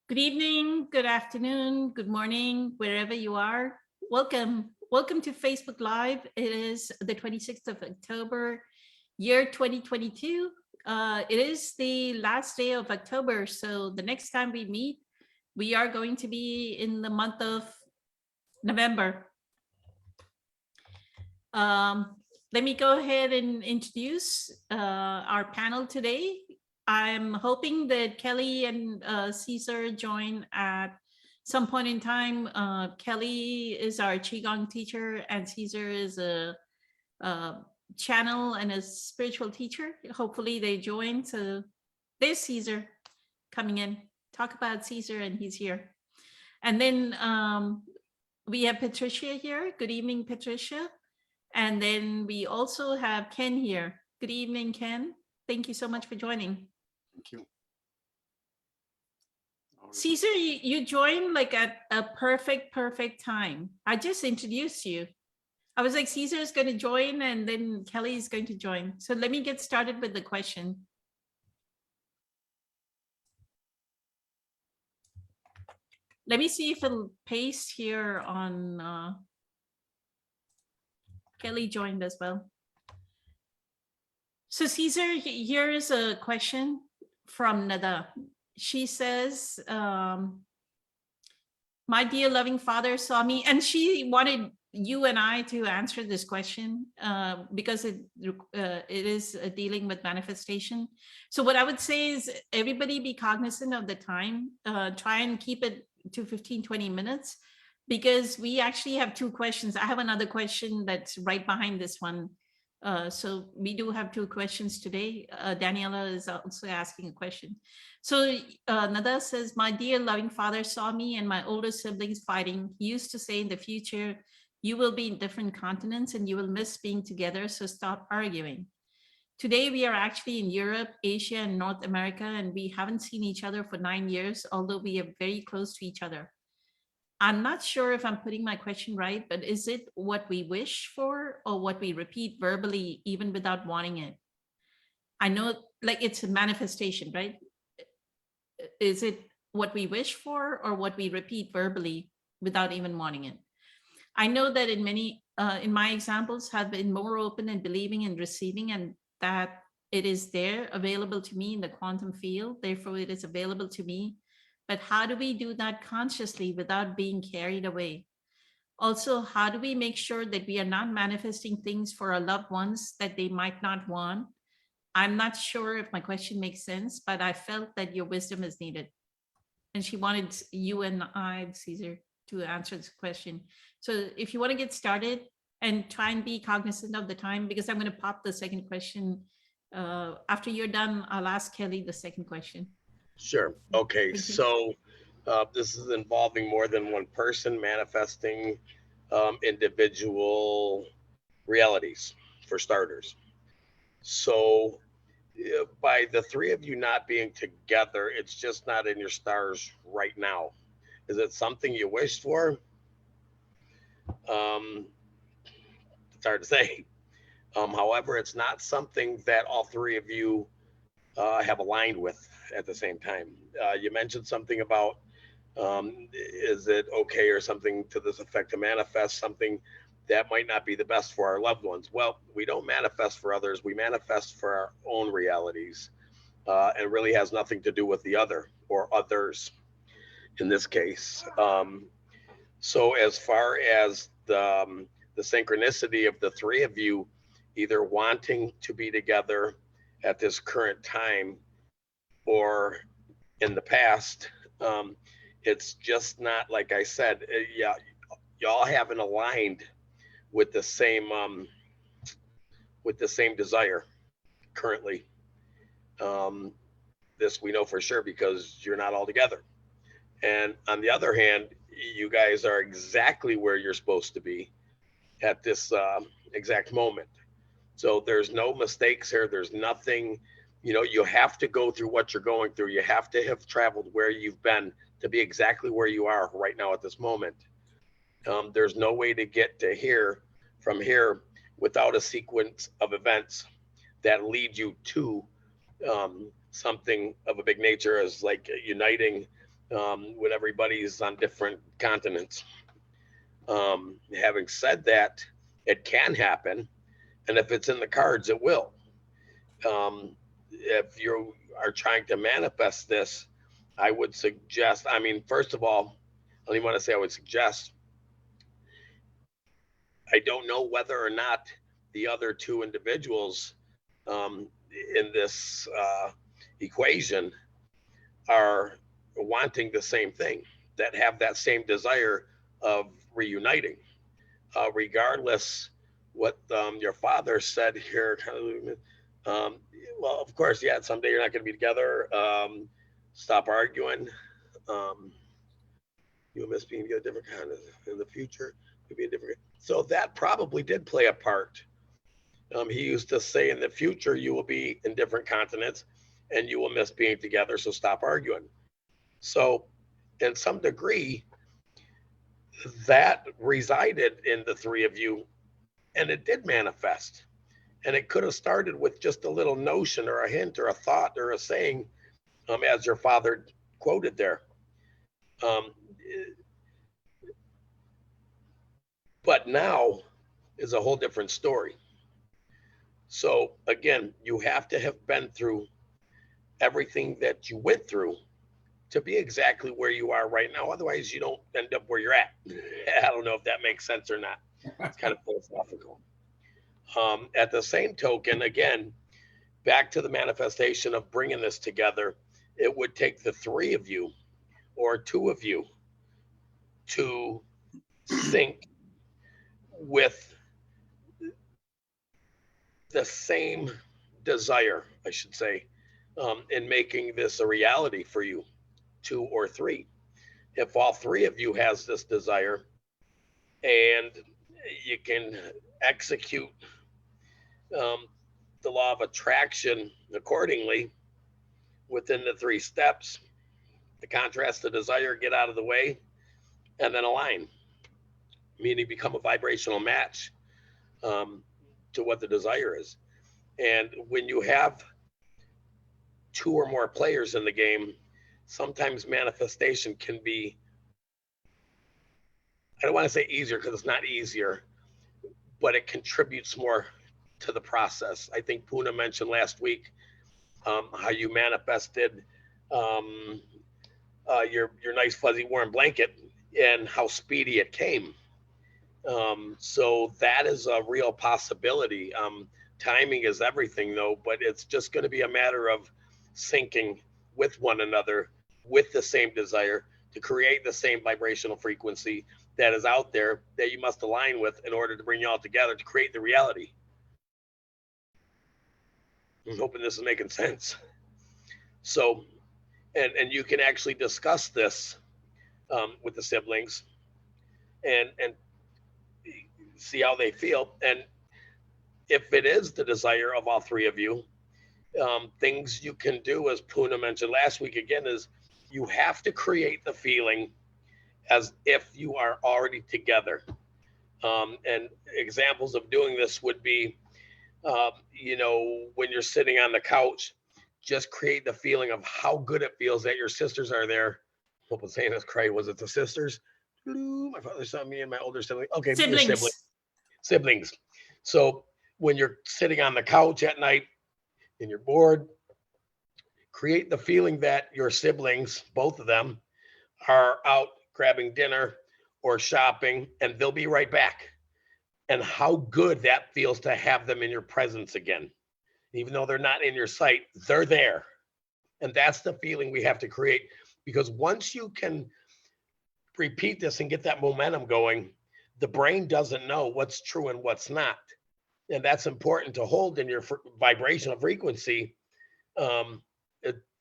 Good evening, good afternoon, good morning, wherever you are. Welcome. Welcome to Facebook Live. It is the 26th of October, year 2022. It is the last day of October. So the next time we meet, we are going to be in the month of November. Um, Let me go ahead and introduce our panel today. I'm hoping that Kelly and Caesar join at some point in time. Kelly is our Qigong teacher, and Caesar is a channel and a spiritual teacher. Hopefully, they join. So there's Caesar coming in. Talk about Caesar, and he's here. And then we have Patricia here. Good evening, Patricia. And then we also have Ken here. Good evening, Ken. Thank you so much for joining. Thank you. Caesar, you joined like at a perfect time. I just introduced you. I was like, Caesar is going to join and then Kelly is going to join. So let me get started with the question. Let me see if it'll paste here on Kelly joined as well. So Caesar, here is a question from Nada. She says, my dear loving father saw me, and she wanted you and I to answer this question because it is dealing with manifestation. So what I would say is everybody be cognizant of the time. Try and keep it to 15-20 minutes because we actually have two questions. I have another question that's right behind this one. So we do have two questions today. Daniela is also asking a question. So Nada says, my dear loving father saw me and my older siblings fighting. He used to say in the future, you will be in different continents and you will miss being together, so stop arguing. Today, we are actually in Europe, Asia, and North America, and we haven't seen each other for 9 years, although we are very close to each other. I'm not sure if I'm putting my question right, but is it what we wish for or what we repeat verbally, even without wanting it? I know like it's a manifestation, right? Is it what we wish for or what we repeat verbally without even wanting it? I know that in my examples have been more open and believing and receiving, and that it is there available to me in the quantum field. Therefore, it is available to me. But how do we do that consciously without being carried away? Also, how do we make sure that we are not manifesting things for our loved ones that they might not want? I'm not sure if my question makes sense, but I felt that your wisdom is needed. And she wanted you and I, Caesar, to answer this question. So if you want to get started and try and be cognizant of the time, because I'm going to pop the second question. After you're done, I'll ask Kelly the second question. Sure. Okay. Thank you. So this is involving more than one person manifesting individual realities, for starters. So by the three of you not being together, it's just not in your stars right now. Is it something you wished for? Um, it's hard to say. However, it's not something that all three of you have aligned with at the same time. You mentioned something about is it okay or something to this effect to manifest something that might not be the best for our loved ones? Well, we don't manifest for others, we manifest for our own realities, and really has nothing to do with the other or others in this case. So, as far as the synchronicity of the three of you either wanting to be together at this current time or in the past, it's just not like I said. Yeah, y'all haven't aligned with the same desire currently. Um, this we know for sure because you're not all together. And on the other hand, you guys are exactly where you're supposed to be at this exact moment. So there's no mistakes here. There's nothing, you have to go through what you're going through. You have to have traveled where you've been to be exactly where you are right now at this moment. There's no way to get to here from here without a sequence of events that lead you to something of a big nature as like uniting when everybody's on different continents. Having said that, it can happen, and if it's in the cards, it will. If you are trying to manifest this, I would suggest, I mean, first of all, I don't even want to say I would suggest, I don't know whether or not the other two individuals um, in this equation are wanting the same thing, that have that same desire of reuniting, regardless what your father said here. Um, well, of course, yeah, someday you're not going to be together. Stop arguing. Um, you'll miss being together different kind of in the future. Could be a different. So that probably did play a part. He used to say, in the future, you will be in different continents and you will miss being together. So stop arguing. So, in some degree, that resided in the three of you, and it did manifest. And it could have started with just a little notion or a hint or a thought or a saying, as your father quoted there. Um, but now is a whole different story. So, again, you have to have been through everything that you went through to be exactly where you are right now. Otherwise, you don't end up where you're at. I don't know if that makes sense or not. It's kind of philosophical. At the same token, again, back to the manifestation of bringing this together, it would take the three of you or two of you to sync with the same desire, I should say, in making this a reality for you, two or three. If all three of you has this desire and you can execute um, the law of attraction accordingly within the three steps, the contrast, the desire, get out of the way, and then align, meaning become a vibrational match um, to what the desire is. And when you have two or more players in the game, sometimes manifestation can be, I don't want to say easier because it's not easier, but it contributes more to the process. I think Puna mentioned last week how you manifested um, your nice fuzzy warm blanket and how speedy it came. So that is a real possibility. Timing is everything, though, but it's just going to be a matter of syncing with one another with the same desire to create the same vibrational frequency that is out there that you must align with in order to bring you all together to create the reality. I'm hoping this is making sense. So, and you can actually discuss this with the siblings and see how they feel. And if it is the desire of all three of you, things you can do, as Puna mentioned last week again, is you have to create the feeling as if you are already together. And examples of doing this would be, when you're sitting on the couch, just create the feeling of how good it feels that your sisters are there. Hope I'm saying this correct. Was it the sisters? My father saw me and my older sibling. Okay, your sibling, Siblings. siblings. So when you're sitting on the couch at night and you're bored, create the feeling that your siblings, both of them, are out grabbing dinner or shopping and they'll be right back. And how good that feels to have them in your presence again. Even though they're not in your sight, they're there. And that's the feeling we have to create, because once you can repeat this and get that momentum going, the brain doesn't know what's true and what's not. And that's important to hold in your vibrational frequency um,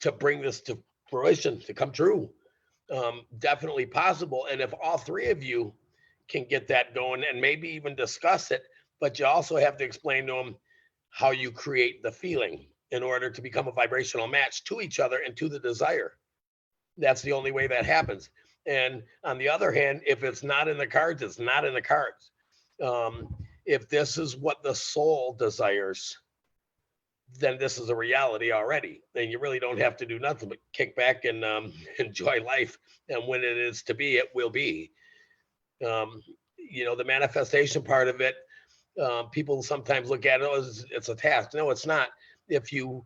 to bring this to fruition, to come true. Definitely possible. And if all three of you can get that going and maybe even discuss it, but you also have to explain to them how you create the feeling in order to become a vibrational match to each other and to the desire. That's the only way that happens. And on the other hand, if it's not in the cards, it's not in the cards. If this is what the soul desires, then this is a reality already. And you really don't have to do nothing but kick back and enjoy life. And when it is to be, it will be. The manifestation part of it, people sometimes look at it as it's a task. No, it's not. If you,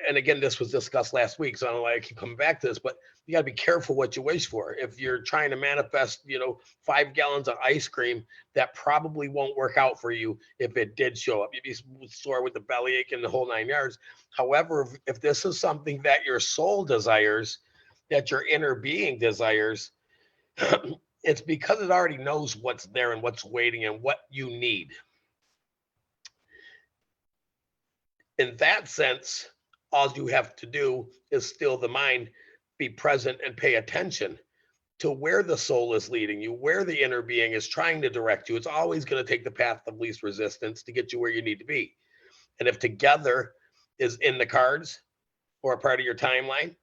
and again, this was discussed last week, so I don't know why I keep coming back to this, but you got to be careful what you wish for. If you're trying to manifest, 5 gallons of ice cream, that probably won't work out for you if it did show up. You'd be sore with the bellyache and the whole 9 yards. However, if this is something that your soul desires, that your inner being desires, it's because it already knows what's there and what's waiting and what you need. In that sense, all you have to do is still the mind, be present and pay attention to where the soul is leading you, where the inner being is trying to direct you. It's always going to take the path of least resistance to get you where you need to be. And if together is in the cards or a part of your timeline,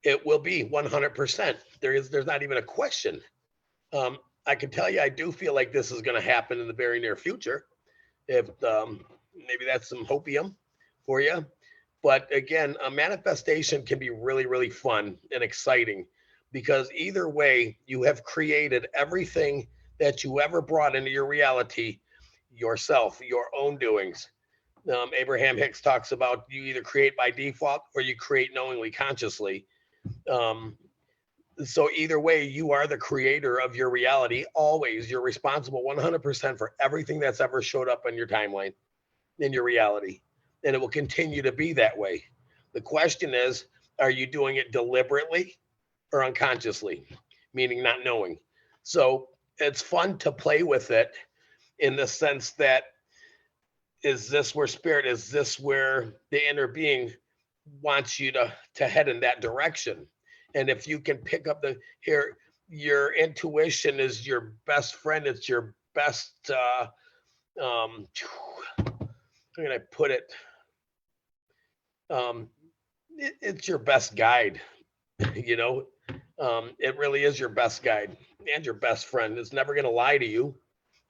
it will be 100%. There's not even a question. I can tell you, I do feel like this is going to happen in the very near future. If maybe that's some hopium for you. But again, a manifestation can be really, really fun and exciting because either way, you have created everything that you ever brought into your reality yourself, your own doings. Abraham Hicks talks about you either create by default or you create knowingly, consciously. So either way, you are the creator of your reality. Always, you're responsible 100% for everything that's ever showed up on your timeline, in your reality. And it will continue to be that way. The question is, are you doing it deliberately or unconsciously, meaning not knowing? So it's fun to play with it in the sense that, is this where spirit, is this where the inner being wants you to head in that direction? And if you can pick up your intuition is your best friend. It's your best, how can I put it? It's your best guide, it really is your best guide and your best friend. It's never going to lie to you.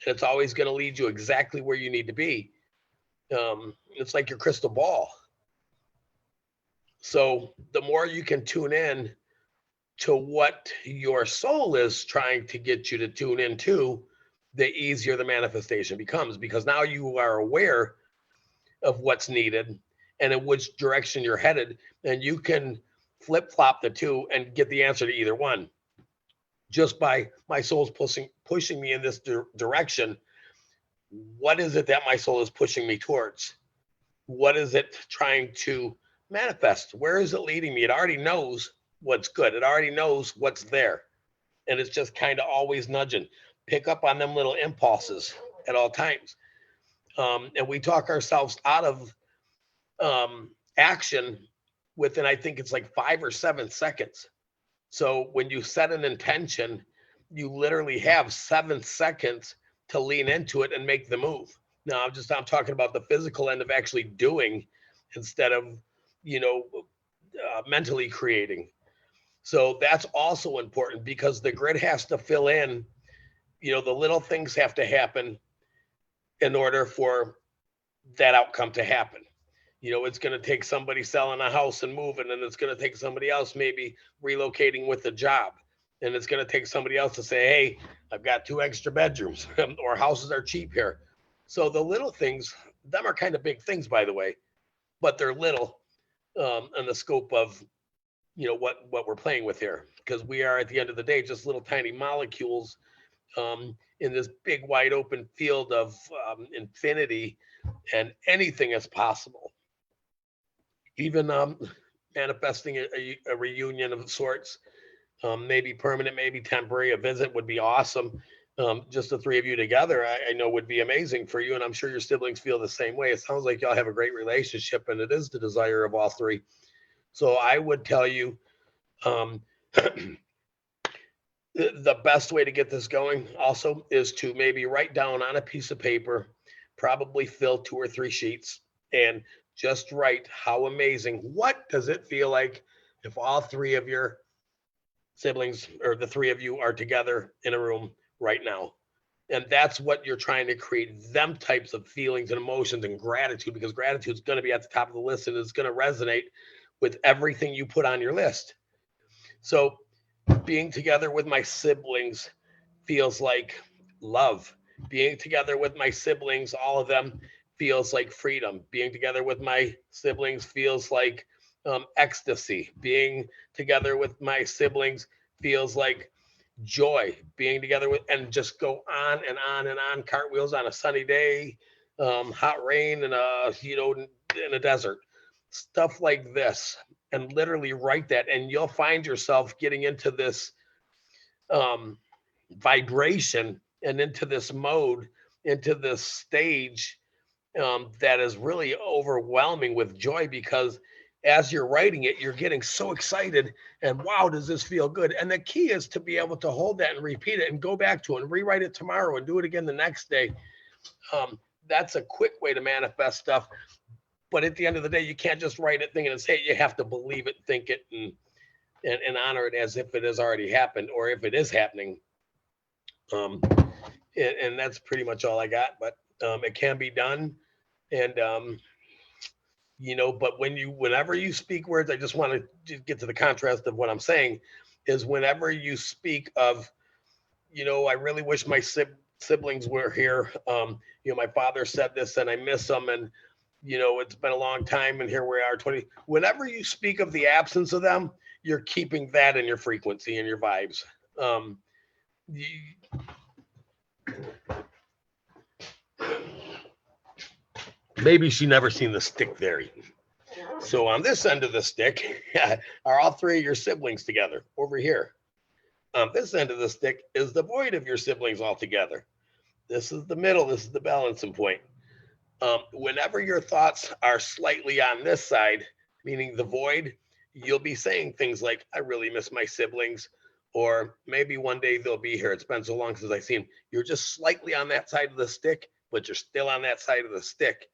It's always going to lead you exactly where you need to be. It's like your crystal ball. So the more you can tune in to what your soul is trying to get you to tune into, the easier the manifestation becomes, because now you are aware of what's needed and in which direction you're headed, and you can flip flop the two and get the answer to either one just by my soul's pushing me in this direction. What is it that my soul is pushing me towards? What is it trying to manifest? Where is it leading me? It already knows what's good. It already knows what's there. And it's just kind of always nudging. Pick up on them little impulses at all times. And we talk ourselves out of action within, I think it's like 5 or 7 seconds. So when you set an intention, you literally have 7 seconds to lean into it and make the move. Now I'm talking about the physical end of actually doing instead of, mentally creating. So that's also important because the grid has to fill in, the little things have to happen in order for that outcome to happen. It's going to take somebody selling a house and moving, and it's going to take somebody else maybe relocating with a job. And it's going to take somebody else to say, hey, I've got 2 extra bedrooms or houses are cheap here. So the little things, them are kind of big things, by the way, but they're little in the scope of, what we're playing with here, because we are at the end of the day, just little tiny molecules in this big wide open field of infinity, and anything is possible. Even manifesting a reunion of sorts, maybe permanent, maybe temporary. A visit would be awesome. Just the 3 of you together, I know would be amazing for you. And I'm sure your siblings feel the same way. It sounds like y'all have a great relationship, and it is the desire of all 3. So I would tell you the best way to get this going also is to maybe write down on a piece of paper, probably fill 2 or 3 sheets, and just write how amazing, what does it feel like if all 3 of your siblings or the 3 of you are together in a room right now? And that's what you're trying to create, them types of feelings and emotions and gratitude, because gratitude is going to be at the top of the list and it's going to resonate with everything you put on your list. So being together with my siblings feels like love. Being together with my siblings, all of them, feels like freedom. Being together with my siblings feels like ecstasy. Being together with my siblings feels like joy. Being together with, and just go on and on and on. Cartwheels on a sunny day, hot rain in a, in a desert, stuff like this. And literally write that, and you'll find yourself getting into this um, vibration and into this mode, into this stage that is really overwhelming with joy, because as you're writing it, you're getting so excited and wow, does this feel good? And the key is to be able to hold that and repeat it and go back to it and rewrite it tomorrow and do it again the next day. That's a quick way to manifest stuff. But at the end of the day, you can't just write it thinking and say it. You have to believe it, think it, and honor it as if it has already happened or if it is happening. And that's pretty much all I got. But it can be done. And but whenever you speak words, I just want to get to the contrast of what I'm saying is whenever you speak of, I really wish my siblings were here. My father said this and I miss them. And, it's been a long time and here we are 20. Whenever you speak of the absence of them, you're keeping that in your frequency and your vibes. Maybe she never seen the stick there. So on this end of the stick are all three of your siblings together over here. On this end of the stick is the void of your siblings all together. This is the middle. This is the balancing point. Whenever your thoughts are slightly on this side, meaning the void, you'll be saying things like, I really miss my siblings, or maybe one day they'll be here. It's been so long since I've seen them. You're just slightly on that side of the stick, but you're still on that side of the stick.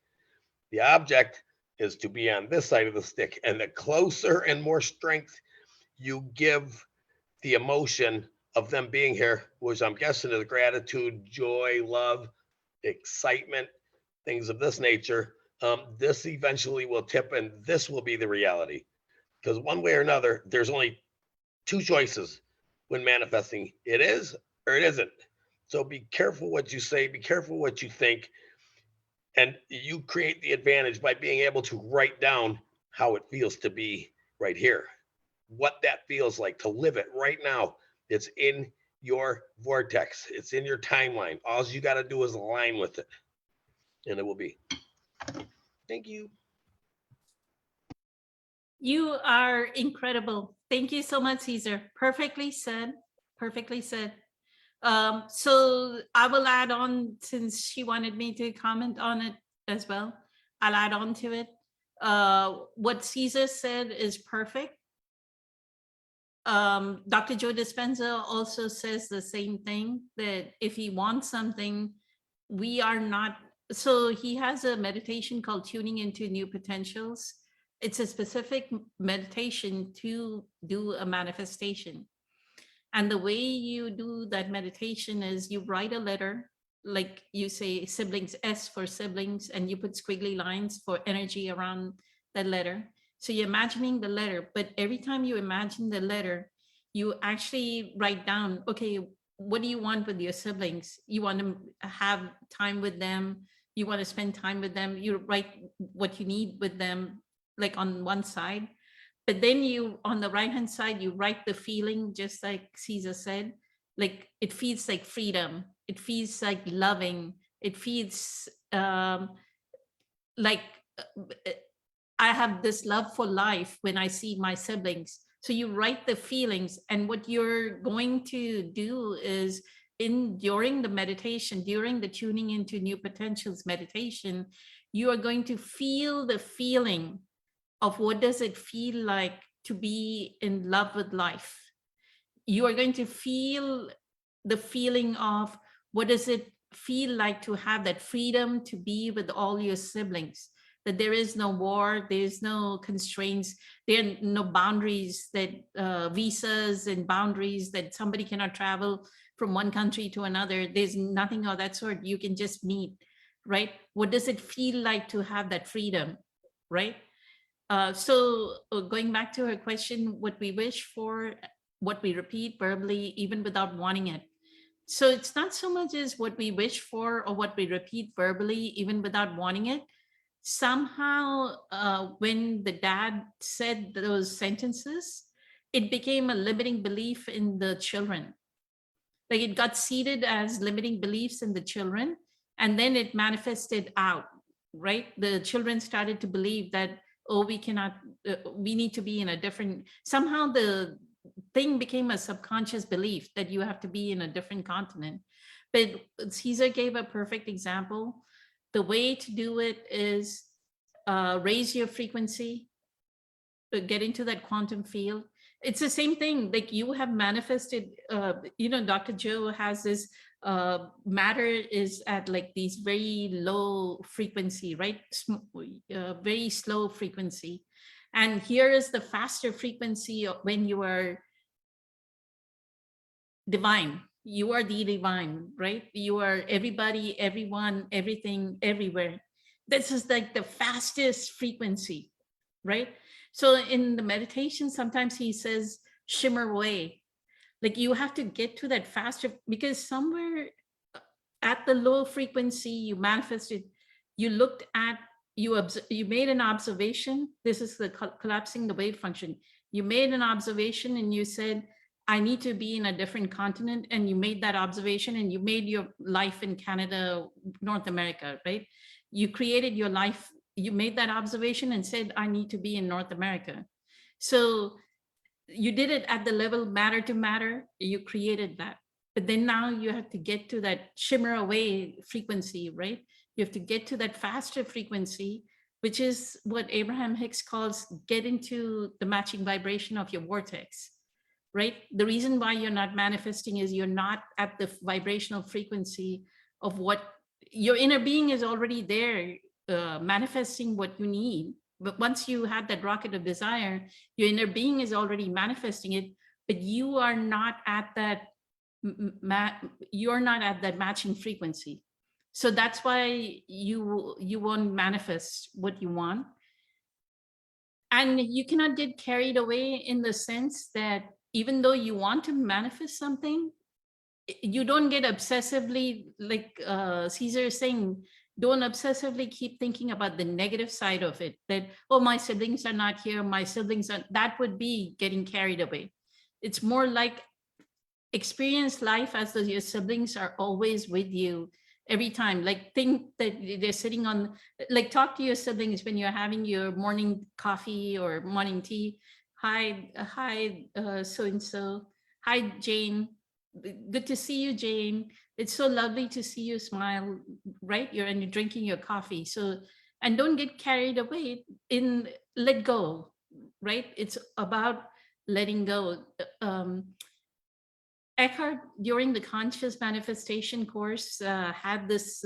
The object is to be on this side of the stick. And the closer and more strength you give the emotion of them being here, which I'm guessing is gratitude, joy, love, excitement, things of this nature, this eventually will tip and this will be the reality. Because one way or another, there's only two choices when manifesting. It is or it isn't. So be careful what you say, be careful what you think. And you create the advantage by being able to write down how it feels to be right here, what that feels like to live it right now. It's in your vortex, it's in your timeline. All you got to do is align with it, and it will be. Thank you. You are incredible. Thank you so much, Caesar. Perfectly said. Perfectly said. So I will add on, since she wanted me to comment on it as well, I'll add on to it. What Caesar said is perfect. Dr. Joe Dispenza also says the same thing, that if he wants something, we are not. So he has a meditation called Tuning into New Potentials. It's a specific meditation to do a manifestation. And the way you do that meditation is you write a letter, like you say siblings, S for siblings, and you put squiggly lines for energy around that letter. So you're imagining the letter, but every time you imagine the letter, you actually write down, okay, what do you want with your siblings? You want to have time with them. You want to spend time with them. You write what you need with them, like on one side. But then you, on the right-hand side, you write the feeling, just like Caesar said, like it feels like freedom. It feels like loving. It feels like I have this love for life when I see my siblings. So you write the feelings, and what you're going to do is during the meditation, during the tuning into new potentials meditation, you are going to feel the feeling of what does it feel like to be in love with life. You are going to feel the feeling of what does it feel like to have that freedom to be with all your siblings. that there is no war, there's no constraints, there are no boundaries, that visas and boundaries, that somebody cannot travel from one country to another. There's nothing of that sort. You can just meet, right? What does it feel like to have that freedom, right? Going back to her question, what we wish for, what we repeat verbally, even without wanting it. So it's not so much as what we wish for or what we repeat verbally, even without wanting it. Somehow, when the dad said those sentences, it became a limiting belief in the children. Like it got seeded as limiting beliefs in the children, and then it manifested out, right? The children started to believe that, oh, we cannot, we need to be in a different, somehow the thing became a subconscious belief that you have to be in a different continent. But Caesar gave a perfect example. The way to do it is raise your frequency, get into that quantum field. It's the same thing, like you have manifested, Dr. Joe has this matter is at like these very low frequency, right? Very slow frequency. And here is the faster frequency when you are divine. You are the divine, right? You are everybody, everyone, everything, everywhere. This is like the fastest frequency, right? So in the meditation, sometimes he says, shimmer away. Like you have to get to that faster, because somewhere at the low frequency, you manifested, you looked at, you made an observation. This is the collapsing the wave function. You made an observation and you said, I need to be in a different continent. And you made that observation and you made your life in Canada, North America, right? You created your life, you made that observation and said, I need to be in North America. So you did it at the level matter to matter, you created that. But then now you have to get to that shimmer away frequency, right? You have to get to that faster frequency, which is what Abraham Hicks calls get into the matching vibration of your vortex, right? The reason why you're not manifesting is you're not at the vibrational frequency of what your inner being is already there, manifesting what you need. But once you have that rocket of desire, your inner being is already manifesting it, but you are not at that you're not at that matching frequency. So that's why you won't manifest what you want. And you cannot get carried away in the sense that even though you want to manifest something, you don't get obsessively, like Caesar is saying, don't obsessively keep thinking about the negative side of it, that, oh, my siblings are not here, my siblings are, that would be getting carried away. It's more like experience life as though your siblings are always with you every time. Like think that they're sitting on, like talk to your siblings when you're having your morning coffee or morning tea. Hi, so-and-so. Hi, Jane. Good to see you, Jane. It's so lovely to see you smile, right? You're drinking your coffee. So, and don't get carried away in, let go, right? It's about letting go. Eckhart, during the conscious manifestation course, had this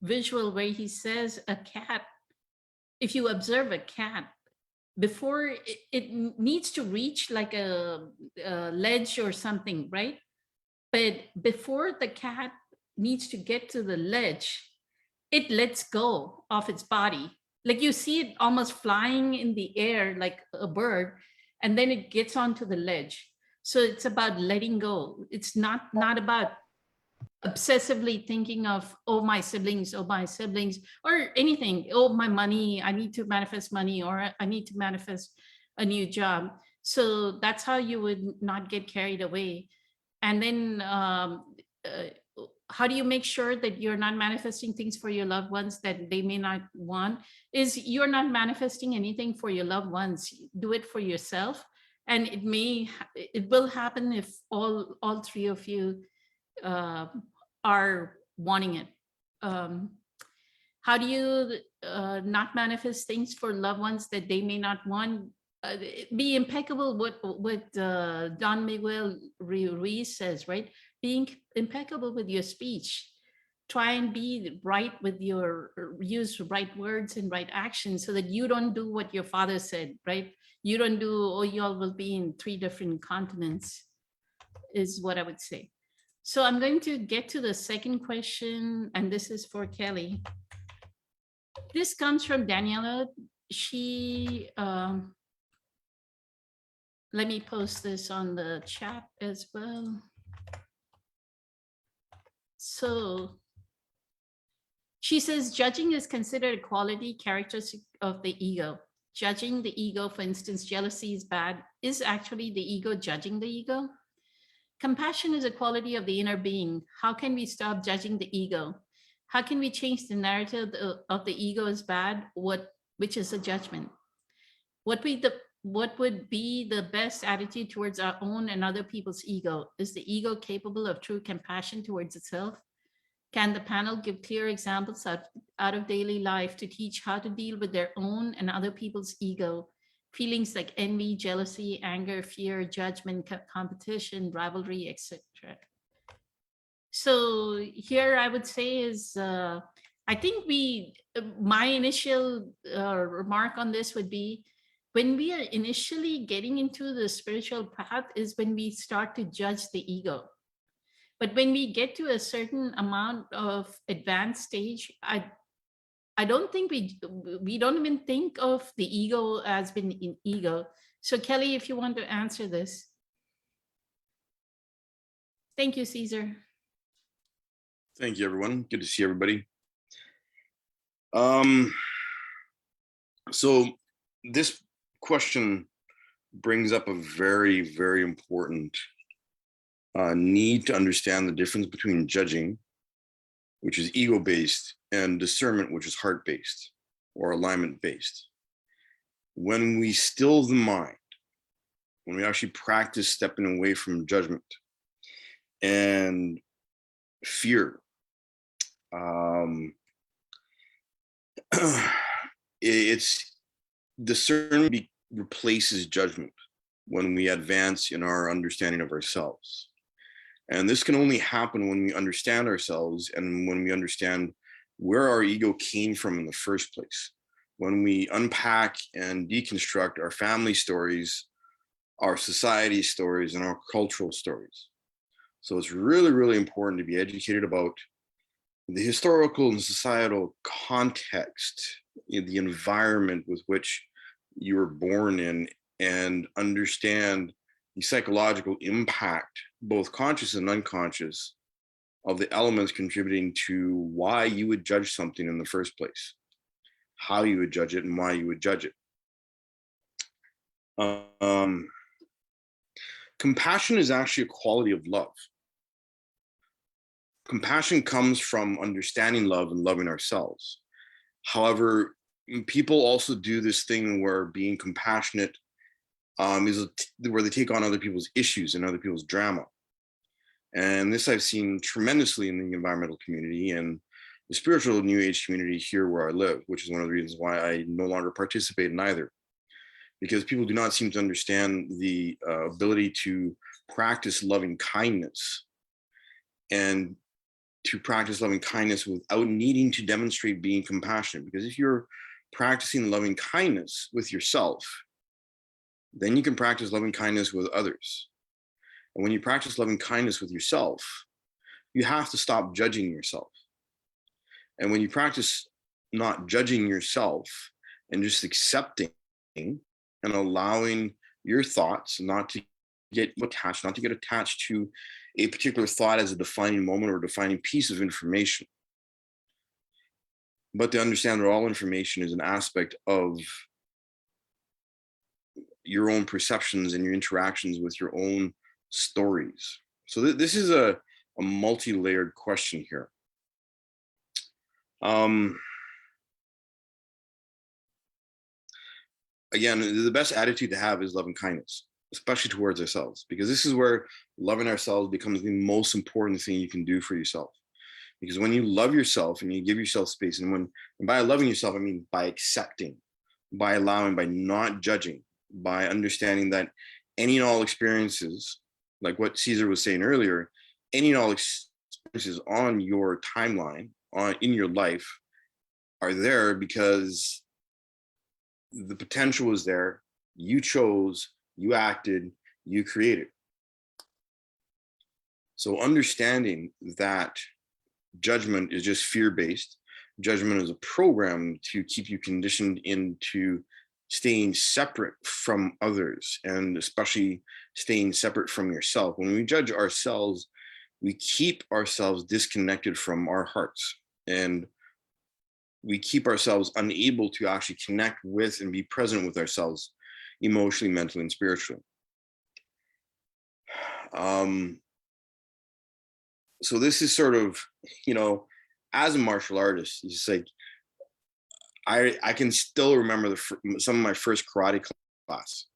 visual where he says a cat, if you observe a cat, before it needs to reach like a ledge or something, right? But before the cat needs to get to the ledge, it lets go of its body. Like you see it almost flying in the air like a bird, and then it gets onto the ledge. So it's about letting go. It's not about obsessively thinking of, oh, my siblings, or anything. Oh, my money, I need to manifest money, or I need to manifest a new job. So that's how you would not get carried away. And then how do you make sure that you're not manifesting things for your loved ones that they may not want? Is you're not manifesting anything for your loved ones. Do it for yourself. And it will happen if all three of you are wanting it. How do you not manifest things for loved ones that they may not want? Be impeccable with what Don Miguel Ruiz says, right? Being impeccable with your speech. try and be right with your, use right words and right actions so that you don't do what your father said, right? You don't do, oh, y'all will be in 3 different continents, is what I would say. So I'm going to get to the second question, and this is for Kelly. This comes from Daniela. She, let me post this on the chat as well. So she says, judging is considered a quality characteristic of the ego. Judging the ego, for instance, jealousy is bad, is actually the ego judging the ego. Compassion is a quality of the inner being. How can we stop judging the ego? How can we change the narrative of the ego is bad, which is a judgment? What would be the best attitude towards our own and other people's ego? Is the ego capable of true compassion towards itself? Can the panel give clear examples out of daily life to teach how to deal with their own and other people's ego? Feelings like envy, jealousy, anger, fear, judgment, competition, rivalry, etc. So here I would say is, I think my initial remark on this would be, when we are initially getting into the spiritual path is when we start to judge the ego. But when we get to a certain amount of advanced stage, I don't think we don't even think of the ego as being an ego. So Kelly, if you want to answer this. Thank you, Caesar. Thank you, everyone. Good to see everybody. So this question brings up a very, very important need to understand the difference between judging, which is ego-based, and discernment, which is heart-based or alignment-based. When we still the mind, when we actually practice stepping away from judgment and fear, it's discernment replaces judgment when we advance in our understanding of ourselves. And this can only happen when we understand ourselves and when we understand where our ego came from in the first place. When we unpack and deconstruct our family stories, our society stories, and our cultural stories. So it's really, really important to be educated about the historical and societal context, the environment with which you were born in, and understand the psychological impact, both conscious and unconscious, of the elements contributing to why you would judge something in the first place, how you would judge it, and why you would judge it. Compassion is actually a quality of love. Compassion comes from understanding love and loving ourselves. However, people also do this thing where being compassionate is where they take on other people's issues and other people's drama. And this I've seen tremendously in the environmental community and the spiritual New Age community here where I live, which is one of the reasons why I no longer participate in either. Because people do not seem to understand the ability to practice loving kindness and to practice loving kindness without needing to demonstrate being compassionate. Because if you're practicing loving kindness with yourself, then you can practice loving kindness with others. And when you practice loving kindness with yourself, you have to stop judging yourself. And when you practice not judging yourself and just accepting and allowing your thoughts not to get attached to a particular thought as a defining moment or defining piece of information, but to understand that all information is an aspect of your own perceptions and your interactions with your own stories. So this is a multi-layered question here. Again, the best attitude to have is loving kindness, especially towards ourselves, because this is where loving ourselves becomes the most important thing you can do for yourself. Because when you love yourself and you give yourself space, and by loving yourself, I mean by accepting, by allowing, by not judging, by understanding that any and all experiences, like what Caesar was saying earlier, any and all experiences on your timeline, in your life, are there because the potential was there. You chose, you acted, you created. So understanding that judgment is just fear-based, judgment is a program to keep you conditioned into staying separate from others, and especially staying separate from yourself. When we judge ourselves, we keep ourselves disconnected from our hearts, and we keep ourselves unable to actually connect with and be present with ourselves emotionally, mentally, and spiritually. So this is sort of, as a martial artist, it's just like, I can still remember some of my first karate class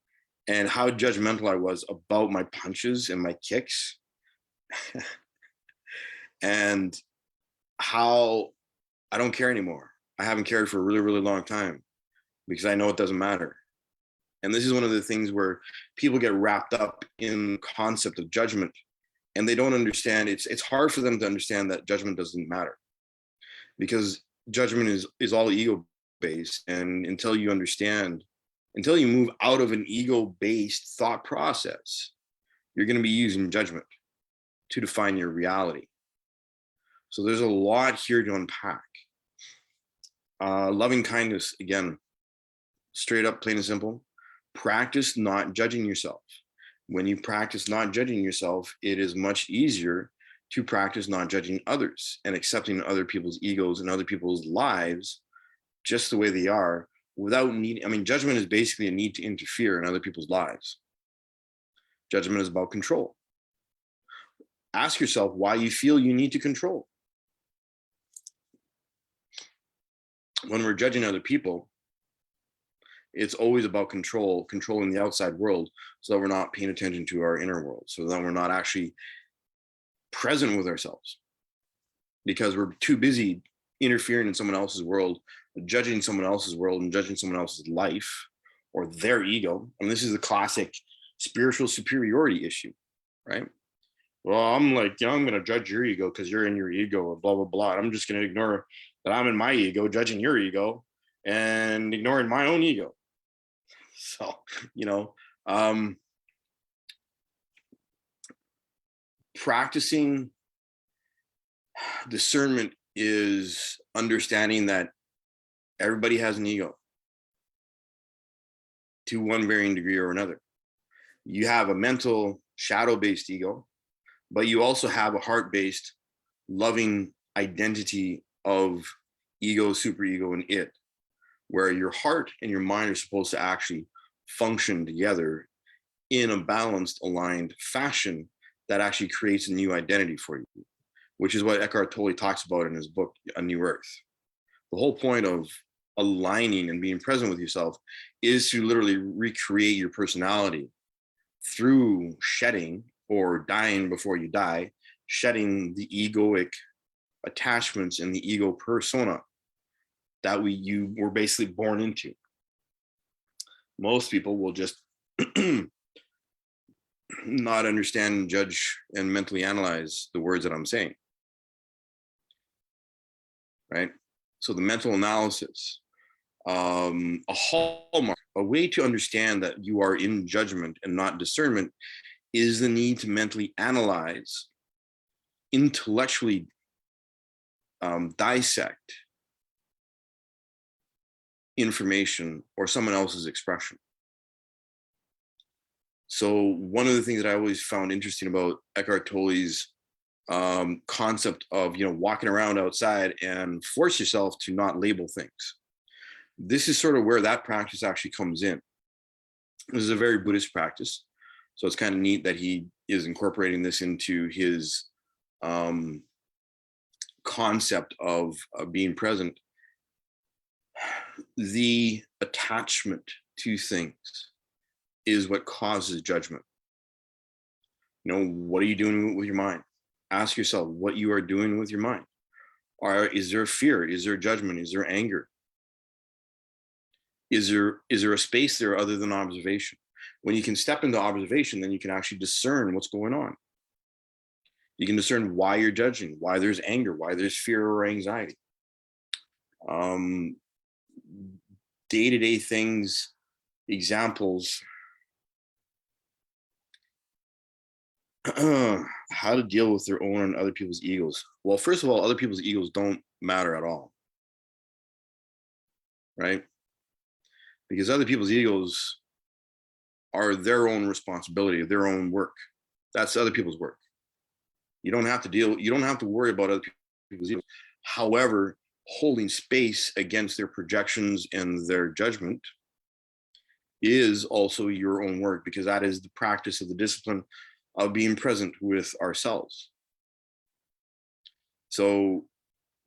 and how judgmental I was about my punches and my kicks and how I don't care anymore. I haven't cared for a really, really long time because I know it doesn't matter. And this is one of the things where people get wrapped up in the concept of judgment, and they don't understand. It's hard for them to understand that judgment doesn't matter, because judgment is all ego based. And until you move out of an ego based thought process, you're going to be using judgment to define your reality. So there's a lot here to unpack. Loving kindness, again, straight up, plain and simple. Practice not judging yourself. When you practice not judging yourself, it is much easier to practice not judging others and accepting other people's egos and other people's lives just the way they are, without need. Judgment is basically a need to interfere in other people's lives. Judgment is about control. Ask yourself why you feel you need to control. When we're judging other people, it's always about controlling the outside world, so that we're not paying attention to our inner world, so that we're not actually present with ourselves, because we're too busy interfering in someone else's world, judging someone else's world, and judging someone else's life or their ego. And this is the classic spiritual superiority issue, right? Well, I'm going to judge your ego because you're in your ego, or blah, blah, blah. I'm just going to ignore that I'm in my ego, judging your ego and ignoring my own ego. So, practicing discernment is understanding that everybody has an ego to one varying degree or another. You have a mental shadow-based ego, but you also have a heart-based loving identity of ego, superego, and it, where your heart and your mind are supposed to actually function together in a balanced, aligned fashion that actually creates a new identity for you, which is what Eckhart Tolle talks about in his book, A New Earth. The whole point of aligning and being present with yourself is to literally recreate your personality through shedding, or dying before you die, shedding the egoic attachments and the ego persona that you were basically born into. Most people will just not understand, judge, and mentally analyze the words that I'm saying, right? So the mental analysis, a hallmark, a way to understand that you are in judgment and not discernment, is the need to mentally analyze, intellectually dissect information or someone else's expression. So one of the things that I always found interesting about Eckhart Tolle's concept of, walking around outside and force yourself to not label things. This is sort of where that practice actually comes in. This is a very Buddhist practice. So it's kind of neat that he is incorporating this into his concept of being present. The attachment to things is what causes judgment. What are you doing with your mind? Ask yourself what you are doing with your mind. Or is there fear? Is there judgment? Is there anger? Is there a space there other than observation? When you can step into observation, then you can actually discern what's going on. You can discern why you're judging, why there's anger, why there's fear or anxiety. Day-to-day things, examples, how to deal with their own and other people's egos. Well, first of all, other people's egos don't matter at all, right? Because other people's egos are their own responsibility, their own work. That's other people's work. You don't have to worry about other people's egos. However, holding space against their projections and their judgment is also your own work, because that is the practice of the discipline of being present with ourselves. So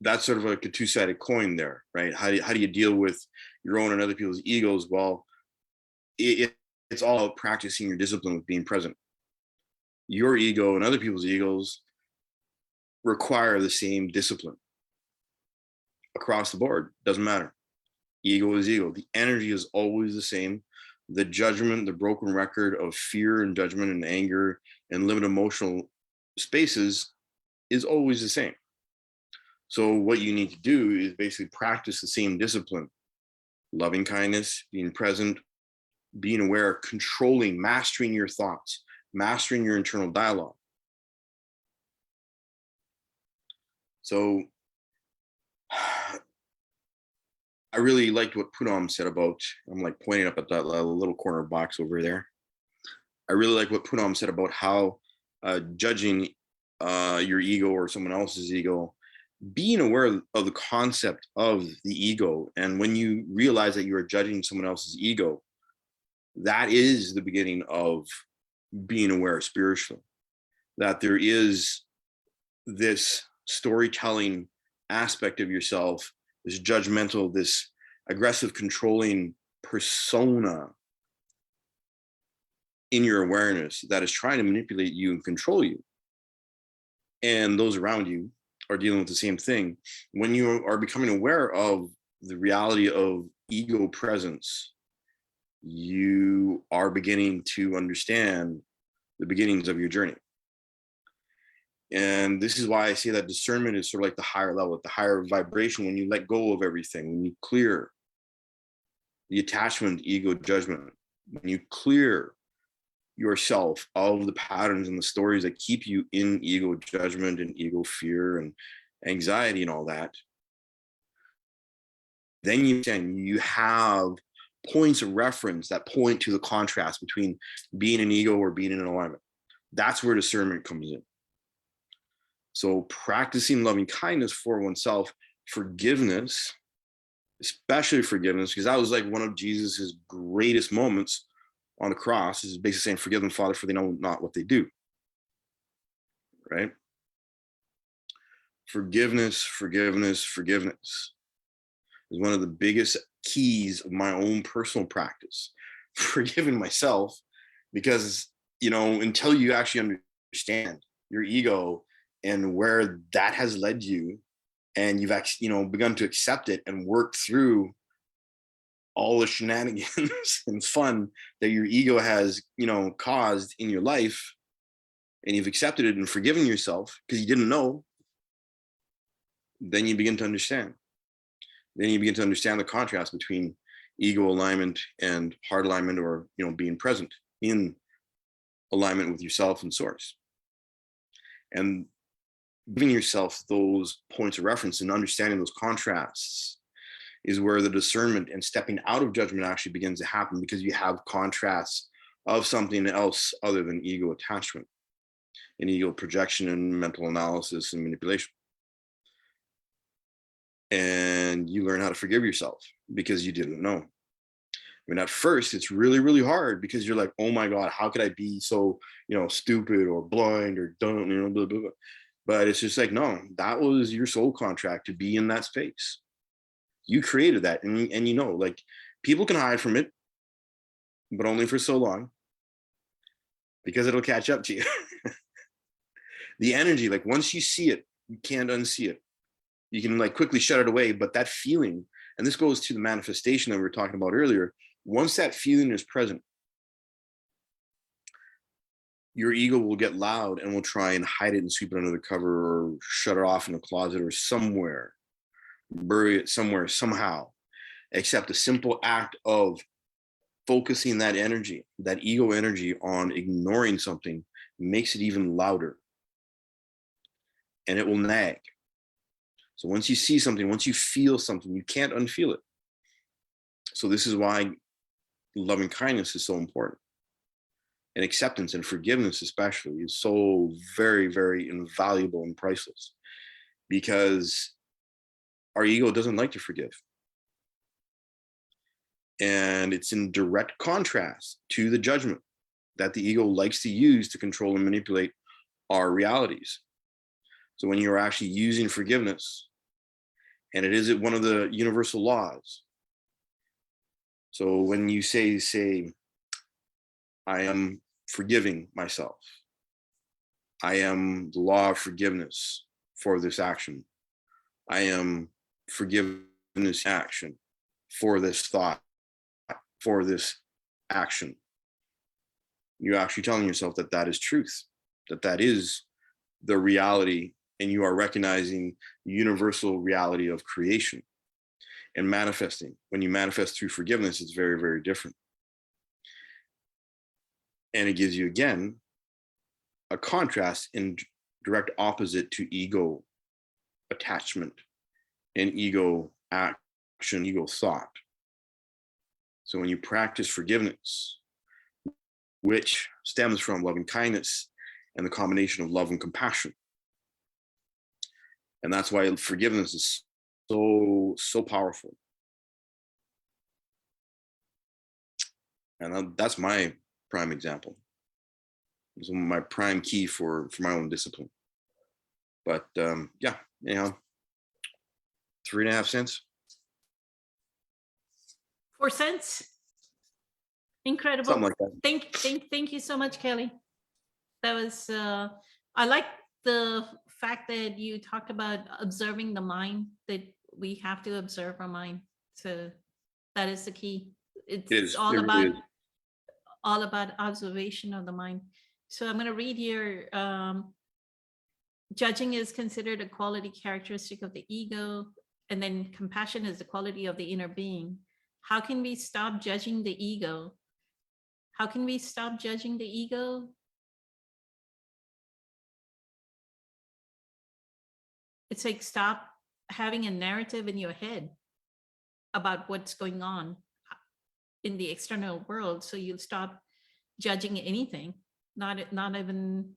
that's sort of like a two-sided coin there, right? How do you deal with your own and other people's egos? Well, it's all about practicing your discipline with being present. Your ego and other people's egos require the same discipline across the board. Doesn't matter. Ego is ego. The energy is always the same. The judgment, the broken record of fear and judgment and anger and limited emotional spaces is always the same. So what you need to do is basically practice the same discipline: loving kindness, being present, being aware, controlling, mastering your thoughts, mastering your internal dialogue. So I really liked what Poonam said about, I'm like pointing up at that little corner box over there. I really like what Poonam said about how judging your ego or someone else's ego, being aware of the concept of the ego. And when you realize that you are judging someone else's ego, that is the beginning of being aware spiritually, that there is this storytelling aspect of yourself, this judgmental, this aggressive, controlling persona in your awareness that is trying to manipulate you and control you. And those around you are dealing with the same thing. When you are becoming aware of the reality of ego presence, you are beginning to understand the beginnings of your journey. And this is why I say that discernment is sort of like the higher level, the higher vibration, when you let go of everything, when you clear the attachment, ego, judgment, when you clear yourself of the patterns and the stories that keep you in ego judgment and ego fear and anxiety and all that, then you have points of reference that point to the contrast between being in ego or being in alignment. That's where discernment comes in. So practicing loving kindness for oneself, forgiveness, especially forgiveness, because that was like one of Jesus's greatest moments on the cross, is basically saying, "Forgive them, Father, for they know not what they do." Right? Forgiveness, forgiveness, forgiveness is one of the biggest keys of my own personal practice. Forgiving myself, because, until you actually understand your ego and where that has led you, and you've actually, begun to accept it and work through all the shenanigans and fun that your ego has, caused in your life, and you've accepted it and forgiven yourself because you didn't know, then you begin to understand. Then you begin to understand the contrast between ego alignment and heart alignment, or, being present in alignment with yourself and source. And giving yourself those points of reference and understanding those contrasts is where the discernment and stepping out of judgment actually begins to happen, because you have contrasts of something else other than ego attachment and ego projection and mental analysis and manipulation. And you learn how to forgive yourself because you didn't know. At first it's really, really hard, because you're like, oh my God, how could I be so, stupid or blind or dumb, blah, blah, blah. But it's just like, no, that was your soul contract to be in that space. You created that. And like, people can hide from it, but only for so long, because it'll catch up to you. The energy, like, once you see it, you can't unsee it. You can like quickly shut it away, but that feeling, and this goes to the manifestation that we were talking about earlier, once that feeling is present, your ego will get loud and will try and hide it and sweep it under the cover or shut it off in a closet or somewhere, bury it somewhere, somehow. Except a simple act of focusing that energy, that ego energy, on ignoring something makes it even louder, and it will nag. So once you see something, once you feel something, you can't unfeel it. So this is why loving kindness is so important. And acceptance and forgiveness especially is so very, very invaluable and priceless, because our ego doesn't like to forgive. And it's in direct contrast to the judgment that the ego likes to use to control and manipulate our realities. So when you're actually using forgiveness, and it is one of the universal laws. So when you say, I am forgiving myself, I am the law of forgiveness for this action, I am forgiving this action for this thought, for this action, you're actually telling yourself that that is truth, that that is the reality, and you are recognizing the universal reality of creation and manifesting. When you manifest through forgiveness, it's very, very different. And it gives you, again, a contrast in direct opposite to ego attachment and ego action, ego thought. So when you practice forgiveness, which stems from loving kindness and the combination of love and compassion, and that's why forgiveness is so powerful. And that's my prime example. It's my prime key for my own discipline. But yeah, anyhow, 3.5 cents. 4 cents. Incredible. Something like that. Thank you so much, Kelly. That was I like the fact that you talked about observing the mind, that we have to observe our mind. So that is the key. It's all about observation of the mind. So I'm going to read here. Judging is considered a quality characteristic of the ego, and then compassion is the quality of the inner being. How can we stop judging the ego? How can we stop judging the ego? It's like, stop having a narrative in your head about what's going on in the external world. So you'll stop judging anything, not even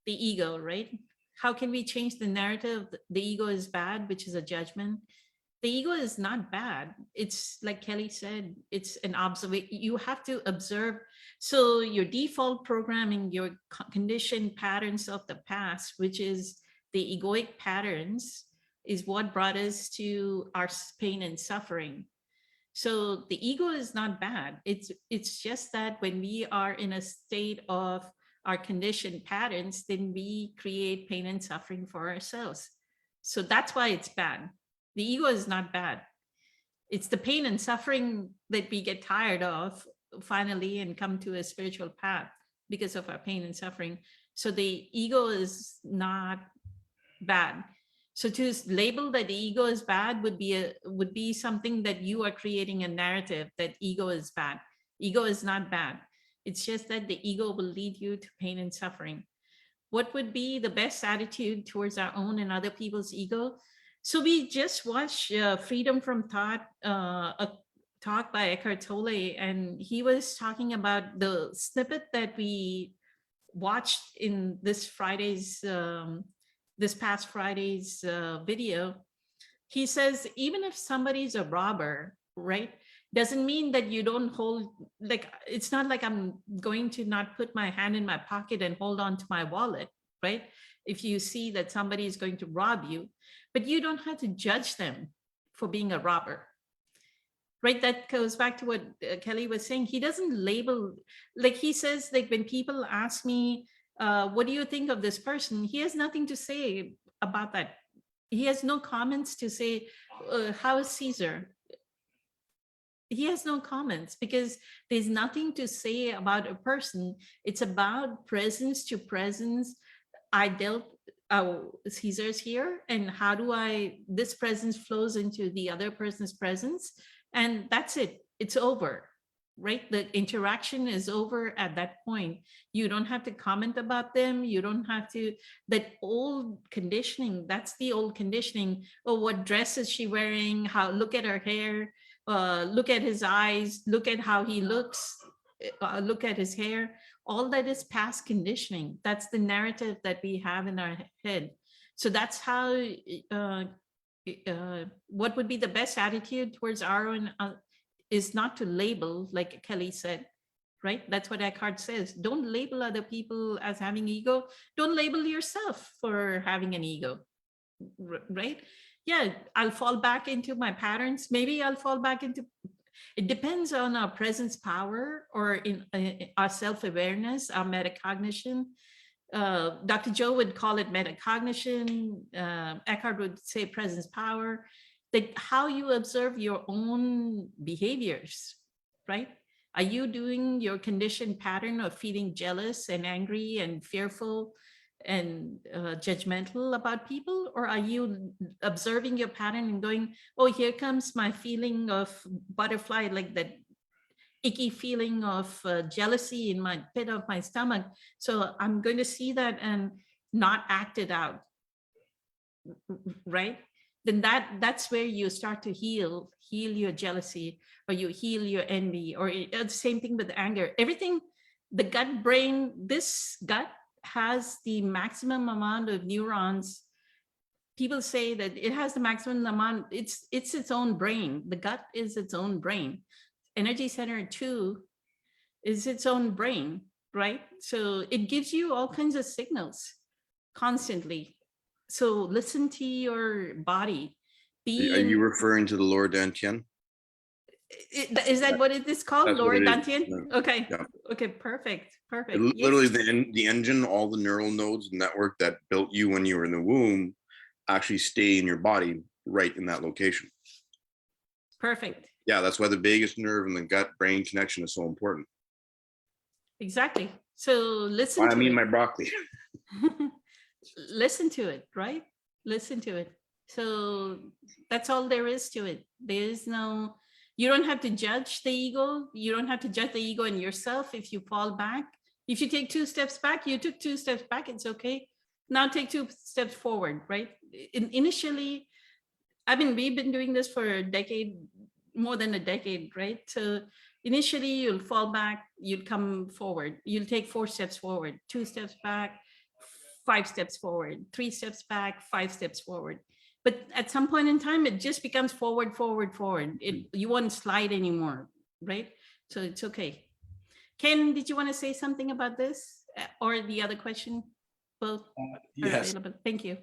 the ego, right? How can we change the narrative? The ego is bad, which is a judgment. The ego is not bad. It's like Kelly said, it's an observation. You have to observe. So your default programming, your conditioned patterns of the past, which is the egoic patterns, is what brought us to our pain and suffering. So the ego is not bad. It's just that when we are in a state of our conditioned patterns, then we create pain and suffering for ourselves. So that's why it's bad. The ego is not bad. It's the pain and suffering that we get tired of finally and come to a spiritual path because of our pain and suffering. So the ego is not bad. So to label that the ego is bad would be something that you are creating a narrative that ego is bad. Ego is not bad. It's just that the ego will lead you to pain and suffering. What would be the best attitude towards our own and other people's ego? So we just watched Freedom from Thought, a talk by Eckhart Tolle, and he was talking about the snippet that we watched in this past Friday's video. He says, even if somebody's a robber, right, doesn't mean that you don't hold, like, it's not like I'm going to not put my hand in my pocket and hold on to my wallet, right? If you see that somebody is going to rob you, but you don't have to judge them for being a robber, right? That goes back to what Kelly was saying. He doesn't label, like he says, like when people ask me, what do you think of this person? He has nothing to say about that. He has no comments to say, how is Caesar? he has no comments because there's nothing to say about a person. It's about presence to presence. I dealt Caesar's here, and how do I this presence flows into the other person's presence, and that's it. It's over, right? The interaction is over at that point. You don't have to comment about them. You don't have to, that old conditioning, that's the old conditioning. Oh, what dress is she wearing? How, look at her hair, look at his eyes, look at how he looks, look at his hair. All that is past conditioning. That's the narrative that we have in our head. So that's how, what would be the best attitude towards our own is not to label, like Kelly said, right? That's what Eckhart says. Don't label other people as having ego. Don't label yourself for having an ego, right? Yeah, I'll fall back into my patterns. Maybe I'll fall back into, it depends on our presence power or in our self-awareness, our metacognition. Dr. Joe would call it metacognition. Eckhart would say presence power. That how you observe your own behaviors, right? Are you doing your conditioned pattern of feeling jealous and angry and fearful and judgmental about people? Or are you observing your pattern and going, oh, here comes my feeling of butterfly, like that icky feeling of jealousy in my pit of my stomach. So I'm going to see that and not act it out, right? Then that's where you start to heal your jealousy, or you heal your envy, or the same thing with anger. Everything, the gut brain, this gut has the maximum amount of neurons. People say that it has the maximum amount. It's its own brain. The gut is its own brain. Energy center 2 is its own brain, right? So it gives you all kinds of signals constantly. So listen to your body. Are you referring to the Laura Dantian? Is that what it is called? That's Laura what it is. Dantian? Yeah. Okay. Yeah. Okay, perfect. Literally Yes. the engine, all the neural nodes network that built you when you were in the womb actually stay in your body right in that location. Perfect. Yeah, that's why the vagus nerve and the gut brain connection is so important. Exactly. So listen Why to I mean it. my broccoli. Listen to it, right? Listen to it. So that's all there is to it. There is no, you don't have to judge the ego. You don't have to judge the ego in yourself if you fall back. If you take 2 steps back, you took 2 steps back, it's okay. Now take 2 steps forward, right? Initially, I mean, we've been doing this for a decade, more than a decade, right? So initially you'll fall back, you'll come forward, you'll take 4 steps forward, 2 steps back, 5 steps forward, 3 steps back, 5 steps forward. But at some point in time, it just becomes forward, forward, forward. You won't slide anymore, right? So it's okay. Ken, did you want to say something about this or the other question? Both are Yes, available. Thank you.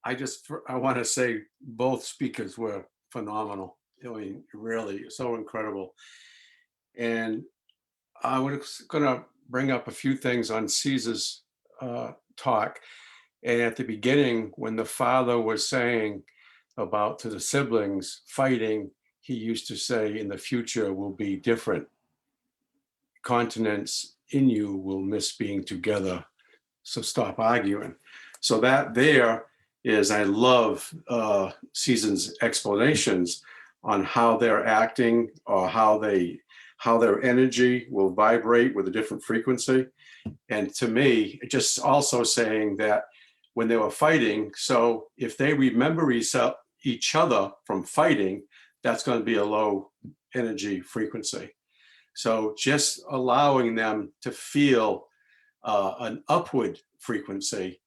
I want to say both speakers were phenomenal. I mean, really so incredible. And I was going to bring up a few things on Caesar's talk. And at the beginning, when the father was saying about to the siblings fighting, he used to say, in the future will be different. Continents in you will miss being together. So stop arguing. So that there is, I love Caesar's explanations on how they're acting, or how their energy will vibrate with a different frequency. And to me, just also saying that when they were fighting, so if they remember each other from fighting, that's going to be a low energy frequency. So just allowing them to feel an upward frequency,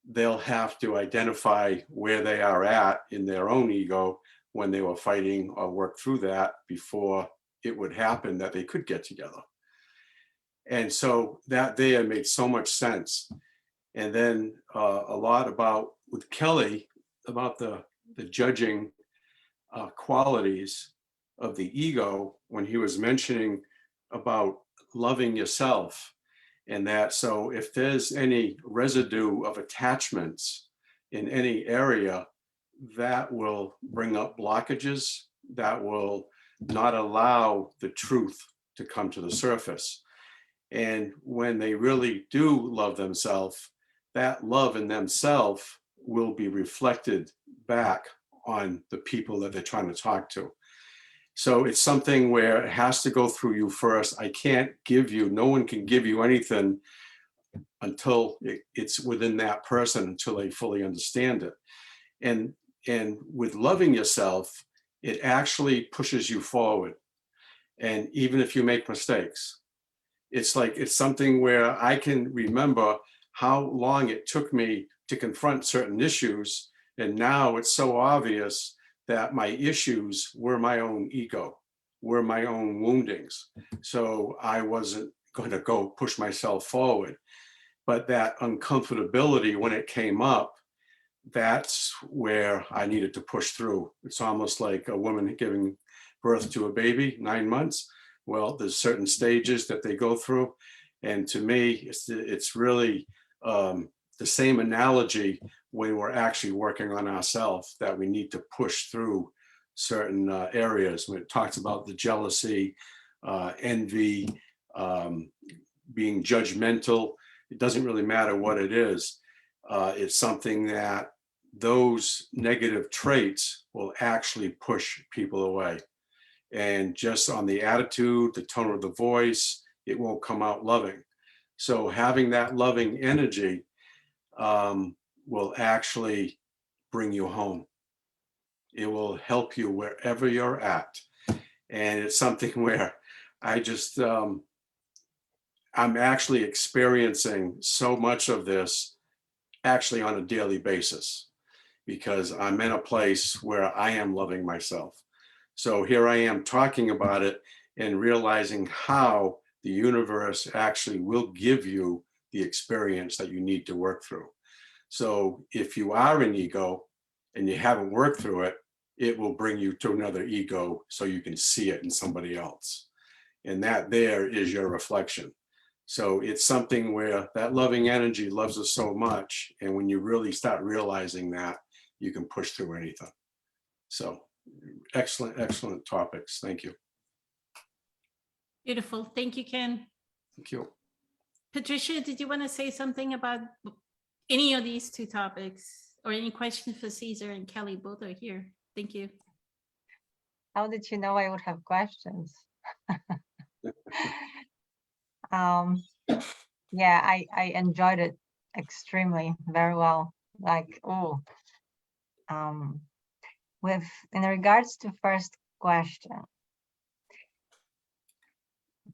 they'll have to identify where they are at in their own ego when they were fighting, or work through that before it would happen that they could get together. And so that there made so much sense. And then a lot about with Kelly about the judging qualities of the ego, when he was mentioning about loving yourself. And that, so if there's any residue of attachments in any area, that will bring up blockages, that will not allow the truth to come to the surface. And when they really do love themselves, that love in themselves will be reflected back on the people that they're trying to talk to. So it's something where it has to go through you first. I can't give you, no one can give you anything until it's within that person, until they fully understand it. And with loving yourself, it actually pushes you forward. And even if you make mistakes, it's like, it's something where I can remember how long it took me to confront certain issues. And now it's so obvious that my issues were my own ego, were my own woundings. So I wasn't going to go push myself forward. But that uncomfortability, when it came up, that's where I needed to push through. It's almost like a woman giving birth to a baby, 9 months. Well, there's certain stages that they go through. And to me, it's really the same analogy when we're actually working on ourselves, that we need to push through certain areas. When it talks about the jealousy, envy, being judgmental, it doesn't really matter what it is. It's something that those negative traits will actually push people away. And just on the attitude, the tone of the voice, it won't come out loving. So having that loving energy will actually bring you home. It will help you wherever you're at. And it's something where I just, I'm actually experiencing so much of this actually on a daily basis, because I'm in a place where I am loving myself. So here I am talking about it and realizing how the universe actually will give you the experience that you need to work through. So if you are an ego and you haven't worked through it, it will bring you to another ego so you can see it in somebody else. And that there is your reflection. So it's something where that loving energy loves us so much. And when you really start realizing that, you can push through anything. So excellent, excellent topics. Thank you. Beautiful. Thank you, Ken. Thank you. Patricia, did you want to say something about any of these two topics, or any questions for Caesar and Kelly? Both are here. Thank you. How did you know I would have questions? Yeah, I enjoyed it extremely, very well. Like, oh, in regards to first question,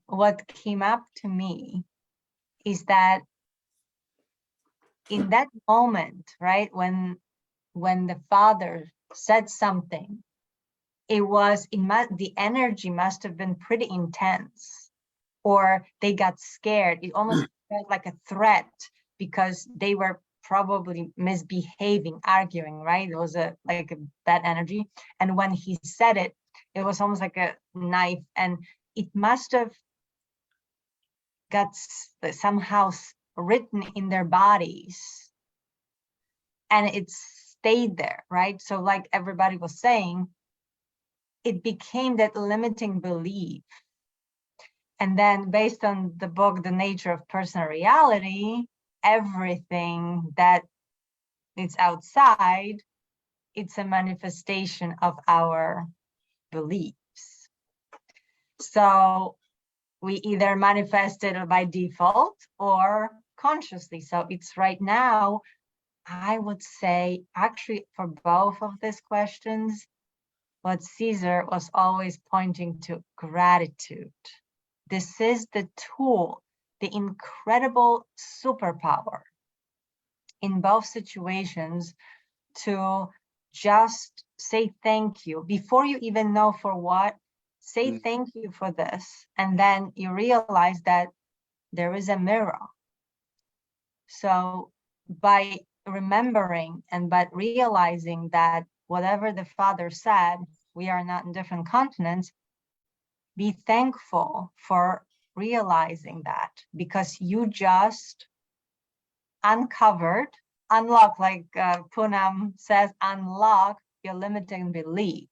what came up to me is that in that moment, right, when the father said something, the energy must have been pretty intense, or they got scared. It almost felt like a threat, because they were probably misbehaving, arguing, right? It was like a bad energy. And when he said it, it was almost like a knife, and it must have got somehow written in their bodies, and it stayed there, right? So like everybody was saying, it became that limiting belief. And then based on the book, The Nature of Personal Reality, everything that is outside, it's a manifestation of our beliefs. So we either manifest it by default or consciously. So it's right now, I would say, actually, for both of these questions, what Caesar was always pointing to: gratitude. This is the tool, the incredible superpower in both situations, to just say thank you before you even know for what. Say thank you for this, and then you realize that there is a mirror. So by remembering and by realizing that whatever the father said, we are not in different continents, be thankful for realizing that, because you just unlock, like Poonam says, unlock your limiting belief.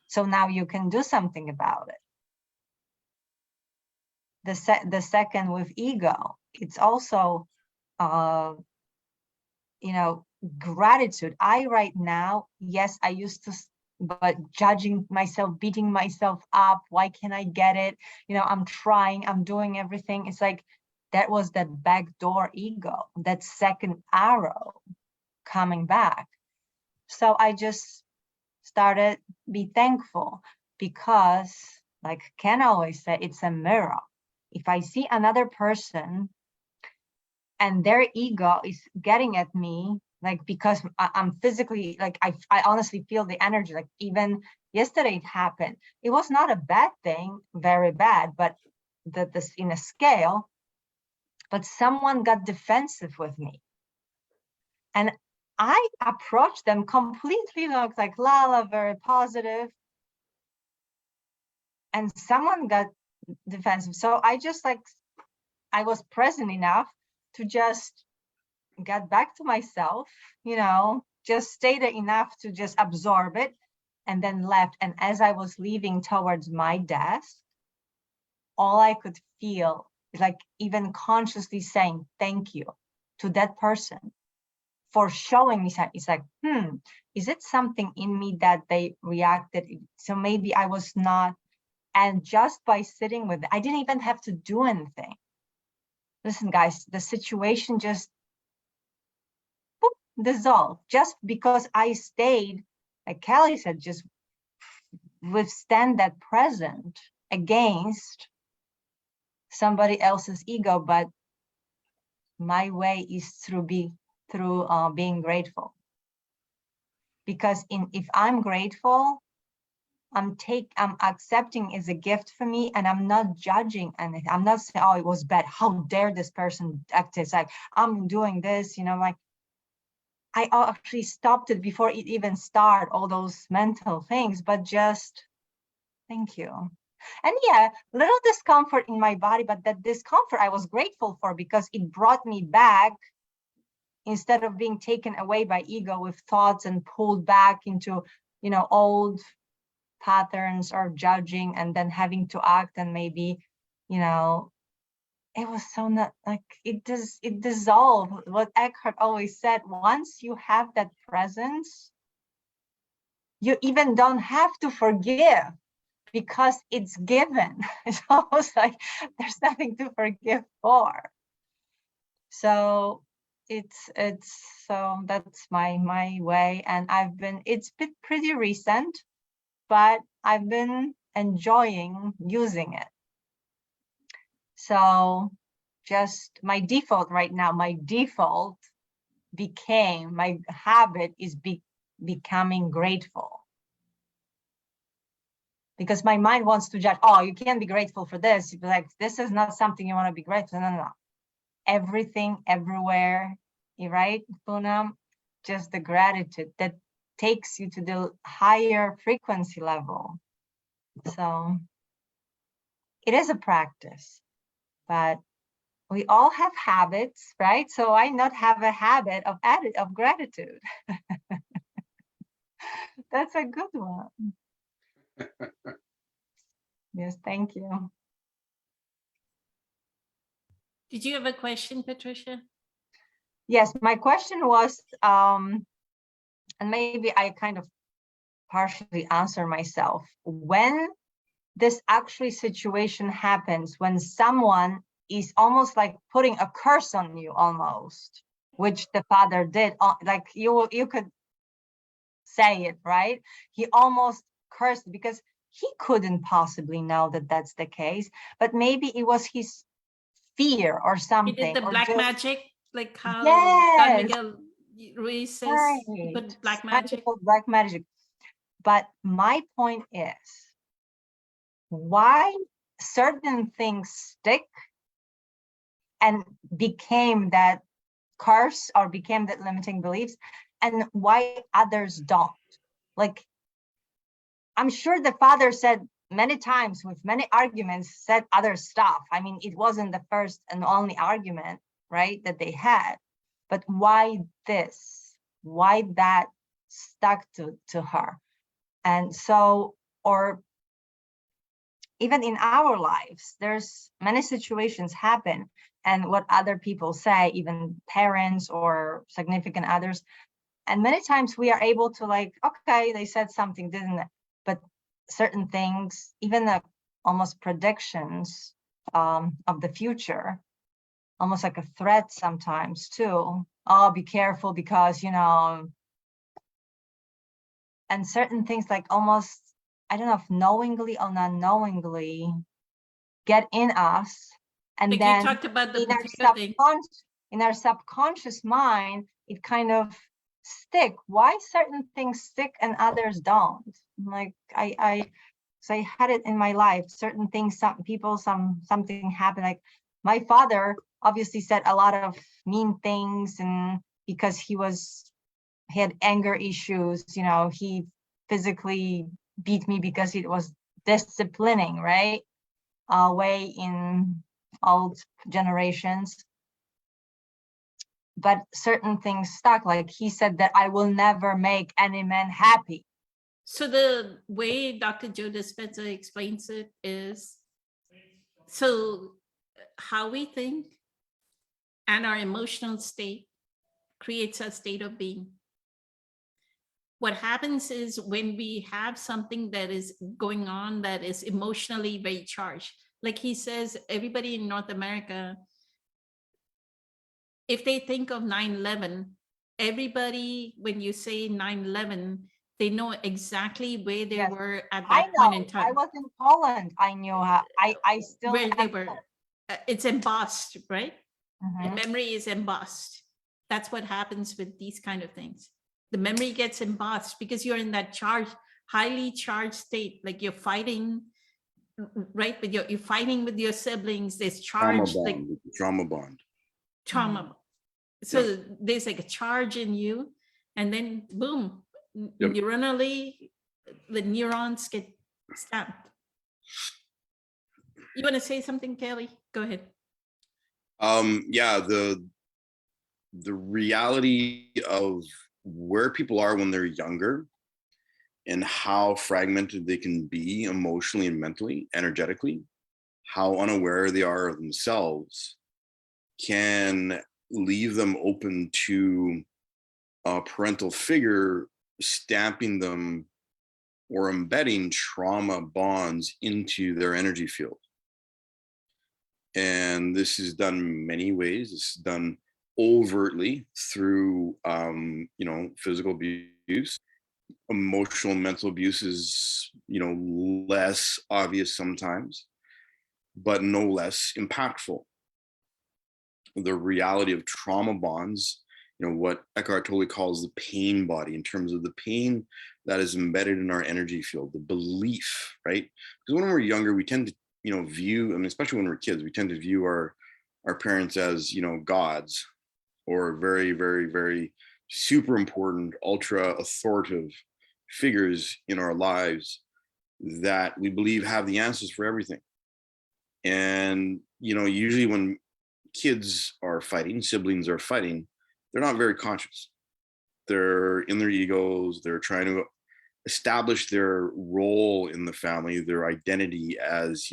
So now you can do something about it. The second with ego, it's also, you know, gratitude. I right now, yes, I used to, but judging myself, beating myself up. Why can't I get it? You know, I'm trying, I'm doing everything. It's like, that was that backdoor ego, that second arrow coming back. So I just started be thankful, because like Ken always said, it's a mirror. If I see another person and their ego is getting at me, like, because I'm physically, like, I honestly feel the energy, like even yesterday it happened. It was not a bad thing, very bad, but this in a scale, but someone got defensive with me. And I approached them completely like Lala, very positive. And someone got defensive. So I just like, I was present enough to just get back to myself, you know, just stay there enough to just absorb it, and then left. And as I was leaving towards my desk, all I could feel is like even consciously saying thank you to that person for showing me that. It's like, is it something in me that they reacted? So maybe I was not. And just by sitting with it, I didn't even have to do anything. Listen, guys, the situation just dissolved just because I stayed, like Kelly said, just withstand that present against somebody else's ego. But my way is through being grateful. Because if I'm grateful, I'm accepting is a gift for me, and I'm not judging anything. I'm not saying, oh, it was bad. How dare this person act? It's like, I'm doing this, you know, like I actually stopped it before it even started, all those mental things, but just thank you. And yeah, little discomfort in my body, but that discomfort I was grateful for, because it brought me back instead of being taken away by ego with thoughts and pulled back into, you know, old patterns or judging, and then having to act. And maybe, you know, it was so not like it dissolved. What Eckhart always said, once you have that presence, you even don't have to forgive, because it's given. It's almost like there's nothing to forgive for. So so that's my way. And it's been pretty recent, but I've been enjoying using it. So just my default right now, my habit is becoming grateful. Because my mind wants to judge, oh, you can't be grateful for this. You'd be like, this is not something you want to be grateful. No. Everything, everywhere, right, Poonam? Just the gratitude that takes you to the higher frequency level. So it is a practice, but we all have habits, right? So why not have a habit of gratitude? That's a good one. Yes, thank you. Did you have a question, Patricia? Yes, my question was, and maybe I kind of partially answer myself. When this actually situation happens, when someone is almost like putting a curse on you almost, which the father did, like you could say it, right? He almost cursed, because he couldn't possibly know that that's the case, but maybe it was his fear or He something. did the or black just, magic, like how Don yes, Miguel Ruiz says, he right, put black kind magic. of black magic. But my point is, why certain things stick and became that curse or became that limiting beliefs, and why others don't. Like, I'm sure the father said many times with many arguments, said other stuff. I mean, it wasn't the first and only argument, right, that they had. But why this? Why that stuck to her? And so, or even in our lives, there's many situations happen, and what other people say, even parents or significant others, and many times we are able to like, okay, they said something, didn't it? But certain things, even the almost predictions of the future, almost like a threat sometimes too. Oh, be careful because, you know, and certain things like almost, I don't know if knowingly or not knowingly get in us. And Like you then talked about the in our potato thing. subconscious mind, it kind of stick. Why certain things stick and others don't? Like so I had it in my life. Certain things, some people, something happened. Like my father obviously said a lot of mean things, and because he had anger issues, you know, he physically beat me because it was disciplining, right? Way in old generations. But certain things stuck. Like he said that I will never make any man happy. So the way Dr. Joe Dispenza explains it is, so how we think and our emotional state creates a state of being. What happens is when we have something that is going on that is emotionally very charged, like he says, everybody in North America, if they think of 9/11, everybody, when you say 9/11, they know exactly where they Yes. were at I that point know. in I time, was in Poland. I knew how. I still where they have. were. It's embossed, right? The Mhm. memory is embossed. That's what happens with these kind of things. The memory gets embossed because you're in that highly charged state, like you're fighting, right? But you're fighting with your siblings. There's Trauma charge, like bond, trauma bond. trauma. So there's like a charge in you, and then boom, Yep. neuronally, the neurons get stamped. You want to say something, Kelly? Go ahead. Yeah, the reality of where people are when they're younger and how fragmented they can be emotionally and mentally, energetically, how unaware they are of themselves can leave them open to a parental figure stamping them or embedding trauma bonds into their energy field. And this is done many ways. This is done overtly through, physical abuse. Emotional, mental abuse is, less obvious sometimes, but no less impactful. The reality of trauma bonds, what Eckhart Tolle calls the pain body, in terms of the pain that is embedded in our energy field, the belief, right? Because when we're younger, we tend to, view, especially when we're kids, we tend to view our parents as, gods, or very, very, very super important, ultra authoritative figures in our lives that we believe have the answers for everything. And, usually when kids are fighting, siblings are fighting, they're not very conscious. They're in their egos. They're trying to establish their role in the family, their identity as,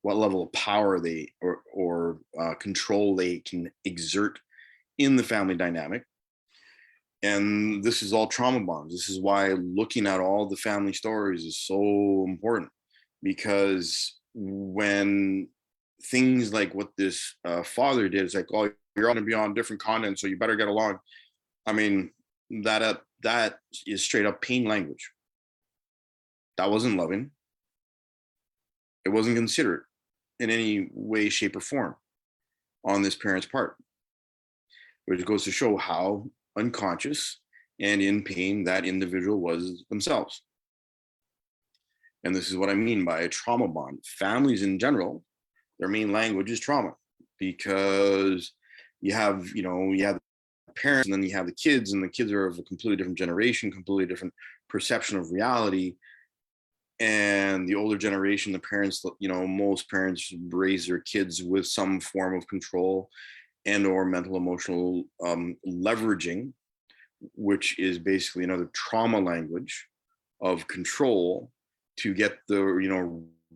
what level of power they or control they can exert in the family dynamic. And this is all trauma bonds. This is why looking at all the family stories is so important, because when things like what this father did, it's like, oh, you're going to be on different continents, so you better get along. I mean, that is straight up pain language. That wasn't loving. It wasn't considerate in any way, shape, or form on this parent's part, which goes to show how unconscious and in pain that individual was themselves. And this is what I mean by a trauma bond. Families in general, their main language is trauma, because you have the parents, and then you have the kids, and the kids are of a completely different generation, completely different perception of reality. And the older generation, the parents, most parents raise their kids with some form of control and or mental emotional leveraging, which is basically another trauma language of control, to get the,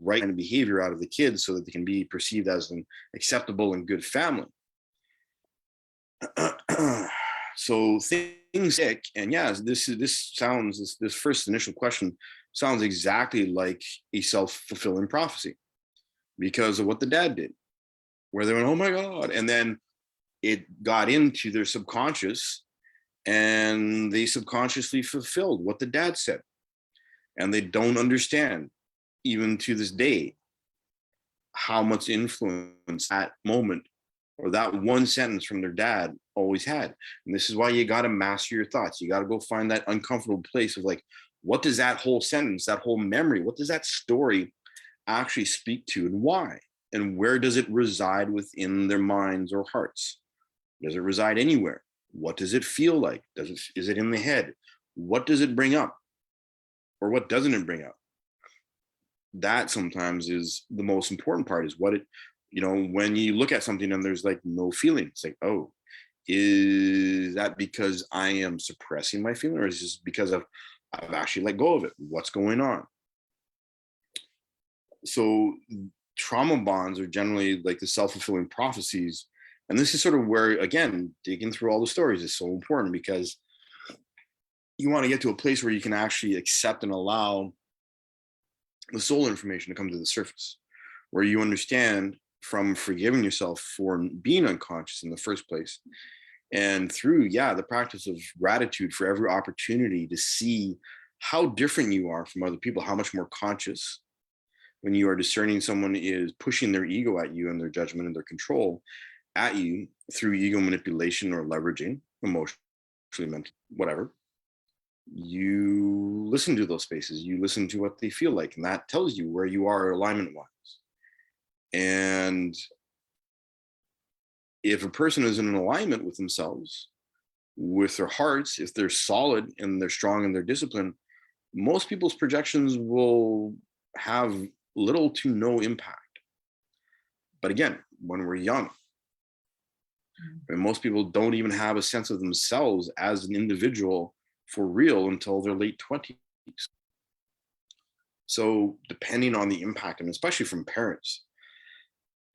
right kind of behavior out of the kids so that they can be perceived as an acceptable and good family. So things stick, and yes, this first initial question sounds exactly like a self-fulfilling prophecy because of what the dad did, where they went, oh my God, and then it got into their subconscious and they subconsciously fulfilled what the dad said. And they don't understand, even to this day, how much influence that moment or that one sentence from their dad always had. And this is why you got to master your thoughts. You got to go find that uncomfortable place of like, what does that whole sentence, that whole memory, what does that story actually speak to, and why? And where does it reside within their minds or hearts? Does it reside anywhere? What does it feel like? Is it in the head? What does it bring up? Or what doesn't it bring up? That sometimes is the most important part, is what it, when you look at something and there's like no feeling, it's like, oh, is that because I am suppressing my feeling, or is this because I've actually let go of it? What's going on? So trauma bonds are generally like the self-fulfilling prophecies. And this is sort of where, again, digging through all the stories is so important, because you want to get to a place where you can actually accept and allow the soul information to come to the surface, where you understand from forgiving yourself for being unconscious in the first place, and through, the practice of gratitude for every opportunity to see how different you are from other people, how much more conscious when you are discerning someone is pushing their ego at you and their judgment and their control at you through ego manipulation or leveraging, emotionally, mental, whatever. You listen to those spaces, you listen to what they feel like, and that tells you where you are alignment wise. And if a person is in an alignment with themselves, with their hearts, if they're solid and they're strong in their discipline, most people's projections will have little to no impact. But again, when we're young, and most people don't even have a sense of themselves as an individual for real until their late 20s. So depending on the impact, and especially from parents,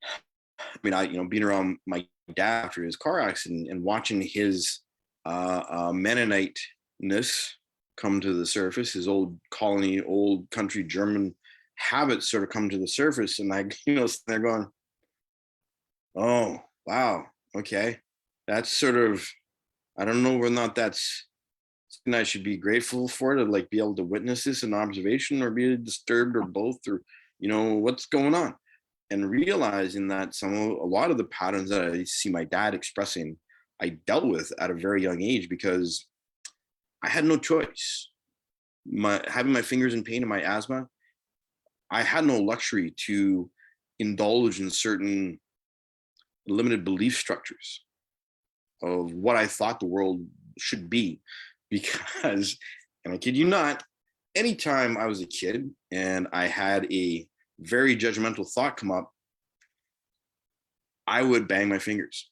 I mean, being around my dad after his car accident and watching his Mennonite-ness come to the surface, his old colony, old country German habits sort of come to the surface, and they're going, oh, wow, okay. That's sort of, I don't know whether or not that's something I should be grateful for, to like be able to witness this in observation, or be disturbed, or both, or, what's going on. And realizing that a lot of the patterns that I see my dad expressing, I dealt with at a very young age, because I had no choice. Having my fingers in pain and my asthma, I had no luxury to indulge in certain limited belief structures of what I thought the world should be. Because, and I kid you not, anytime I was a kid and I had a very judgmental thought come up, I would bang my fingers.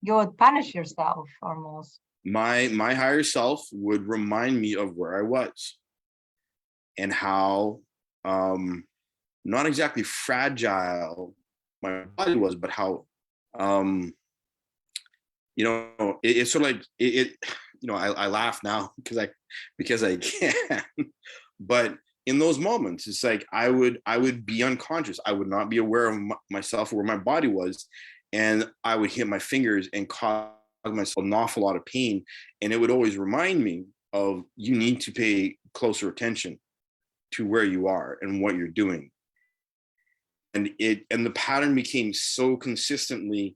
You would punish yourself almost. My higher self would remind me of where I was and how not exactly fragile my body was, but how it's sort of like I laugh now because I can, but in those moments, it's like I would be unconscious. I would not be aware of myself or where my body was, and I would hit my fingers and cause myself an awful lot of pain. And it would always remind me of, you need to pay closer attention to where you are and what you're doing. And the pattern became so consistent to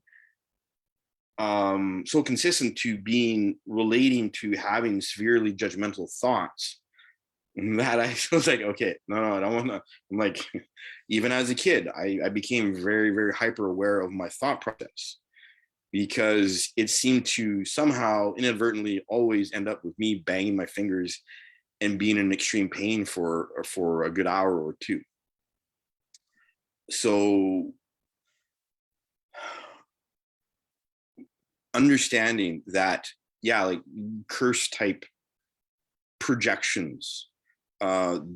relating to having severely judgmental thoughts, that I was like, okay, no, I don't want to. I'm like, even as a kid, I became very, very hyper aware of my thought process, because it seemed to somehow inadvertently always end up with me banging my fingers and being in extreme pain for a good hour or two. So understanding that, like curse type projections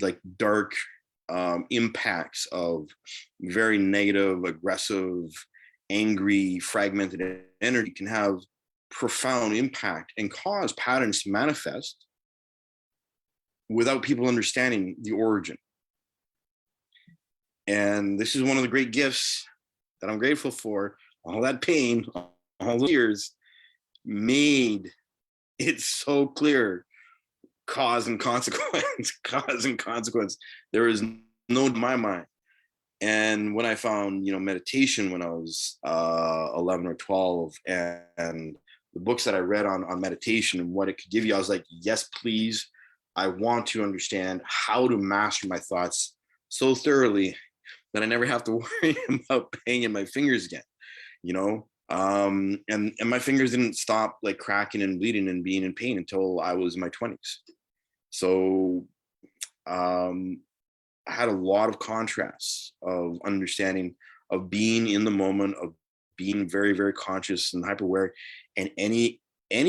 like dark impacts of very negative, aggressive, angry, fragmented energy can have profound impact and cause patterns to manifest without people understanding the origin. And this is one of the great gifts that I'm grateful for. All that pain, all the years made it so clear, cause and consequence, cause and consequence. There is no in my mind. And when I found, meditation when I was 11 or 12, and the books that I read on meditation and what it could give you, I was like, yes, please. I want to understand how to master my thoughts so thoroughly that I never have to worry about pain in my fingers again, and my fingers didn't stop like cracking and bleeding and being in pain until I was in my 20s. So I had a lot of contrasts of understanding, of being in the moment, of being very, very conscious and hyper aware. And any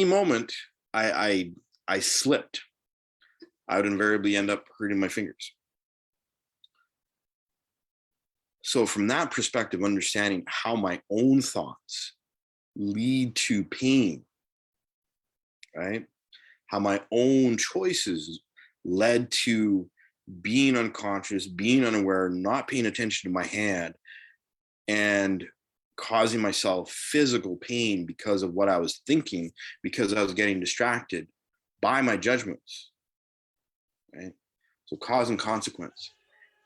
moment I slipped, I would invariably end up hurting my fingers. So from that perspective, understanding how my own thoughts lead to pain, right? How my own choices led to being unconscious, being unaware, not paying attention to my hand, and causing myself physical pain because of what I was thinking, because I was getting distracted by my judgments, right? So cause and consequence.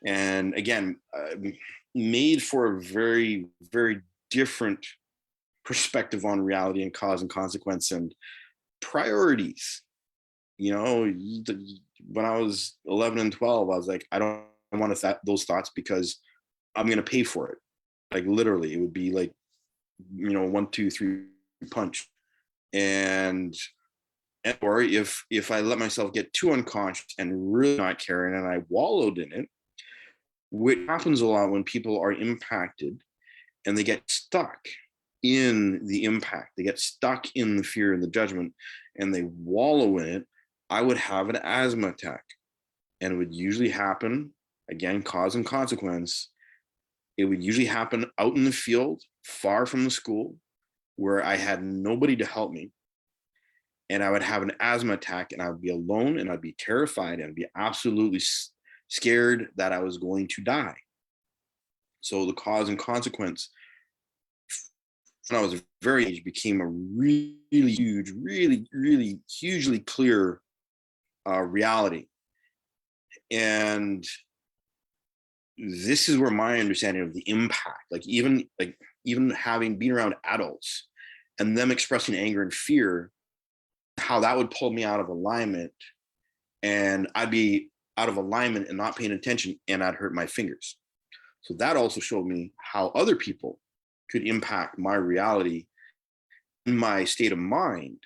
And again, made for a very, very different perspective on reality and cause and consequence and priorities. When I was 11 and 12, I was like, I don't want those thoughts because I'm going to pay for it. Like literally, it would be like, 1, 2, 3 punch. Or if I let myself get too unconscious and really not caring and I wallowed in it, which happens a lot when people are impacted and they get stuck in the impact, they get stuck in the fear and the judgment, and they wallow in it, I would have an asthma attack. And it would usually happen, again, cause and consequence. It would usually happen out in the field, far from the school, where I had nobody to help me. And I would have an asthma attack and I would be alone and I'd be terrified and I'd be absolutely scared that I was going to die. So the cause and consequence, when I was very young, became a really huge, really hugely clear reality. And this is where my understanding of the impact, even having been around adults and them expressing anger and fear, how that would pull me out of alignment, and I'd be out of alignment and not paying attention, and I'd hurt my fingers. So that also showed me how other people could impact my reality, my state of mind.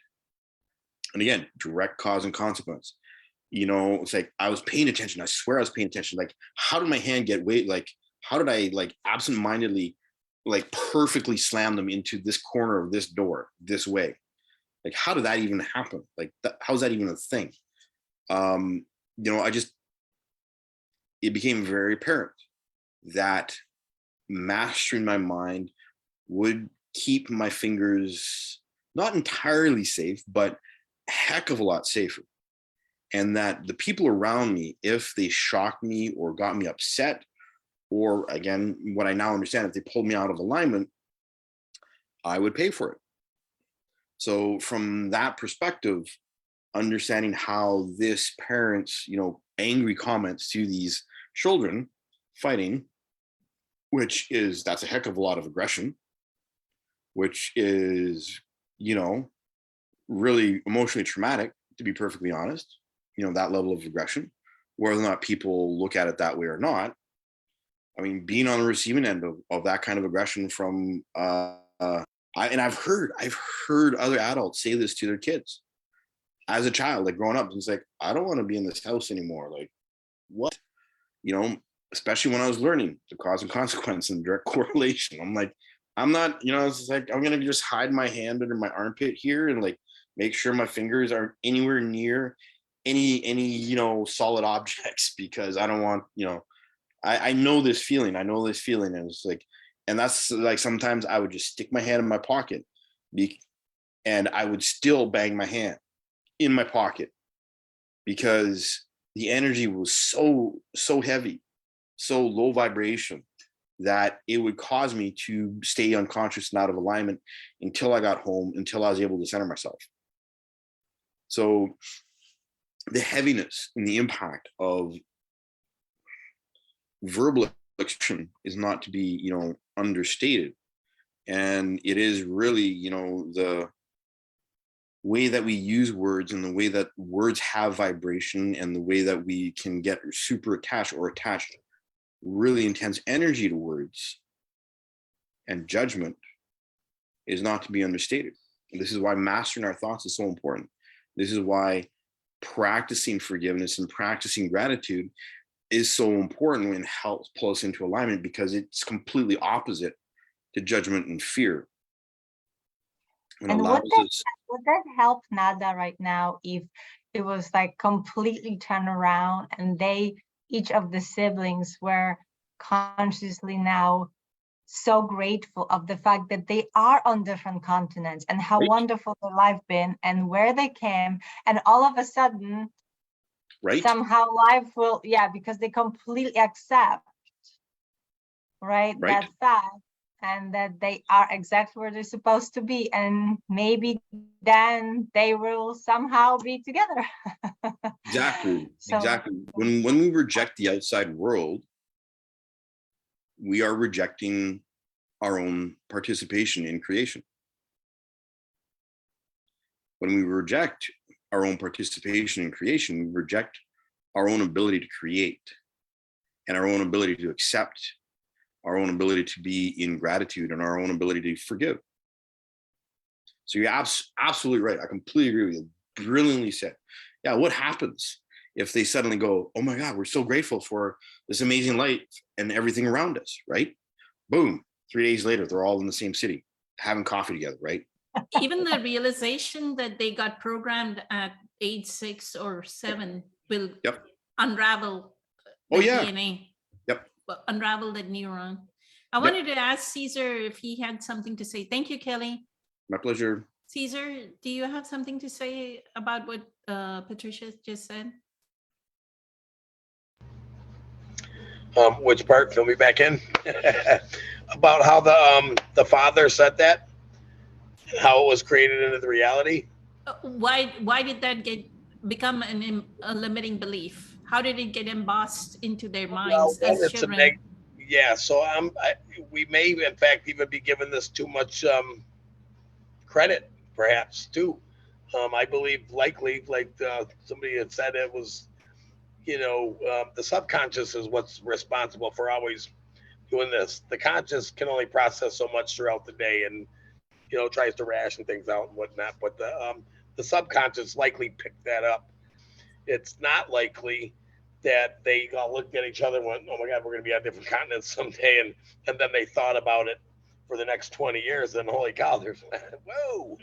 And again, direct cause and consequence. It's like I was paying attention. I swear I was paying attention. Like, how did my hand get weight? Like, how did I absentmindedly perfectly slam them into this corner of this door this way? Like, how did that even happen? Like, how's that even a thing? It became very apparent that mastering my mind would keep my fingers not entirely safe, but a heck of a lot safer. And that the people around me, if they shocked me or got me upset, or again, what I now understand, if they pulled me out of alignment, I would pay for it. So from that perspective, understanding how this parents, angry comments to these children fighting, that's a heck of a lot of aggression, which is, really emotionally traumatic, to be perfectly honest, that level of aggression, whether or not people look at it that way or not. I mean, being on the receiving end of that kind of aggression from, I've heard other adults say this to their kids as a child, growing up. It's like, I don't want to be in this house anymore. Like, what? Especially when I was learning the cause and consequence and direct correlation. I'm like, I'm not, it's like, I'm going to just hide my hand under my armpit here and make sure my fingers aren't anywhere near any solid objects, because I don't want, I know this feeling. I know this feeling. And it's like, and that's like, sometimes I would just stick my hand in my pocket and I would still bang my hand in my pocket because the energy was so heavy, so low vibration, that it would cause me to stay unconscious and out of alignment until I got home, until I was able to center myself. So the heaviness and the impact of verbal expression is not to be, understated. And it is really, the way that we use words and the way that words have vibration and the way that we can get super attached or attached really intense energy to words and judgment is not to be understated. And this is why mastering our thoughts is so important. This is why practicing forgiveness and practicing gratitude is so important and helps pull us into alignment, because it's completely opposite to judgment and fear. And allows us. would that help Nada right now if it was like completely turned around and each of the siblings were consciously now so grateful of the fact that they are on different continents and how Right. wonderful their life been and where they came, and all of a sudden Right? somehow life will, because they completely accept Right. that fact, and that they are exactly where they're supposed to be, and maybe then they will somehow be together. Exactly. So- Exactly. When we reject the outside world, we are rejecting our own participation in creation. When we reject our own participation in creation, we reject our own ability to create and our own ability to accept, our own ability to be in gratitude, and our own ability to forgive. So you're absolutely right. I completely agree with you. Brilliantly said. Yeah, what happens if they suddenly go, oh my God, we're so grateful for this amazing life and everything around us, right? Boom, 3 days later, they're all in the same city, having coffee together, right? Even the realization that they got programmed at age 6 or 7 will Yep. unravel the Oh, yeah. DNA. Yep. Unravel the neuron. I wanted to ask Caesar if he had something to say. Thank you, Kelly. My pleasure. Caesar, do you have something to say about what Patricia just said? Which part? Fill me back in. About how the father said that, how it was created into the reality. Why did that become a limiting belief? How did it get embossed into their minds Well, as it's children? so we may in fact even be giving this too much credit, perhaps too. I believe likely, like somebody had said, it was, the subconscious is what's responsible for always doing this. The conscious can only process so much throughout the day, and tries to ration things out and whatnot. But the subconscious likely picked that up. It's not likely that they all looked at each other and went, "Oh my God, we're going to be on different continents someday," and then they thought about it for the next 20 years. And holy cow, there's whoa.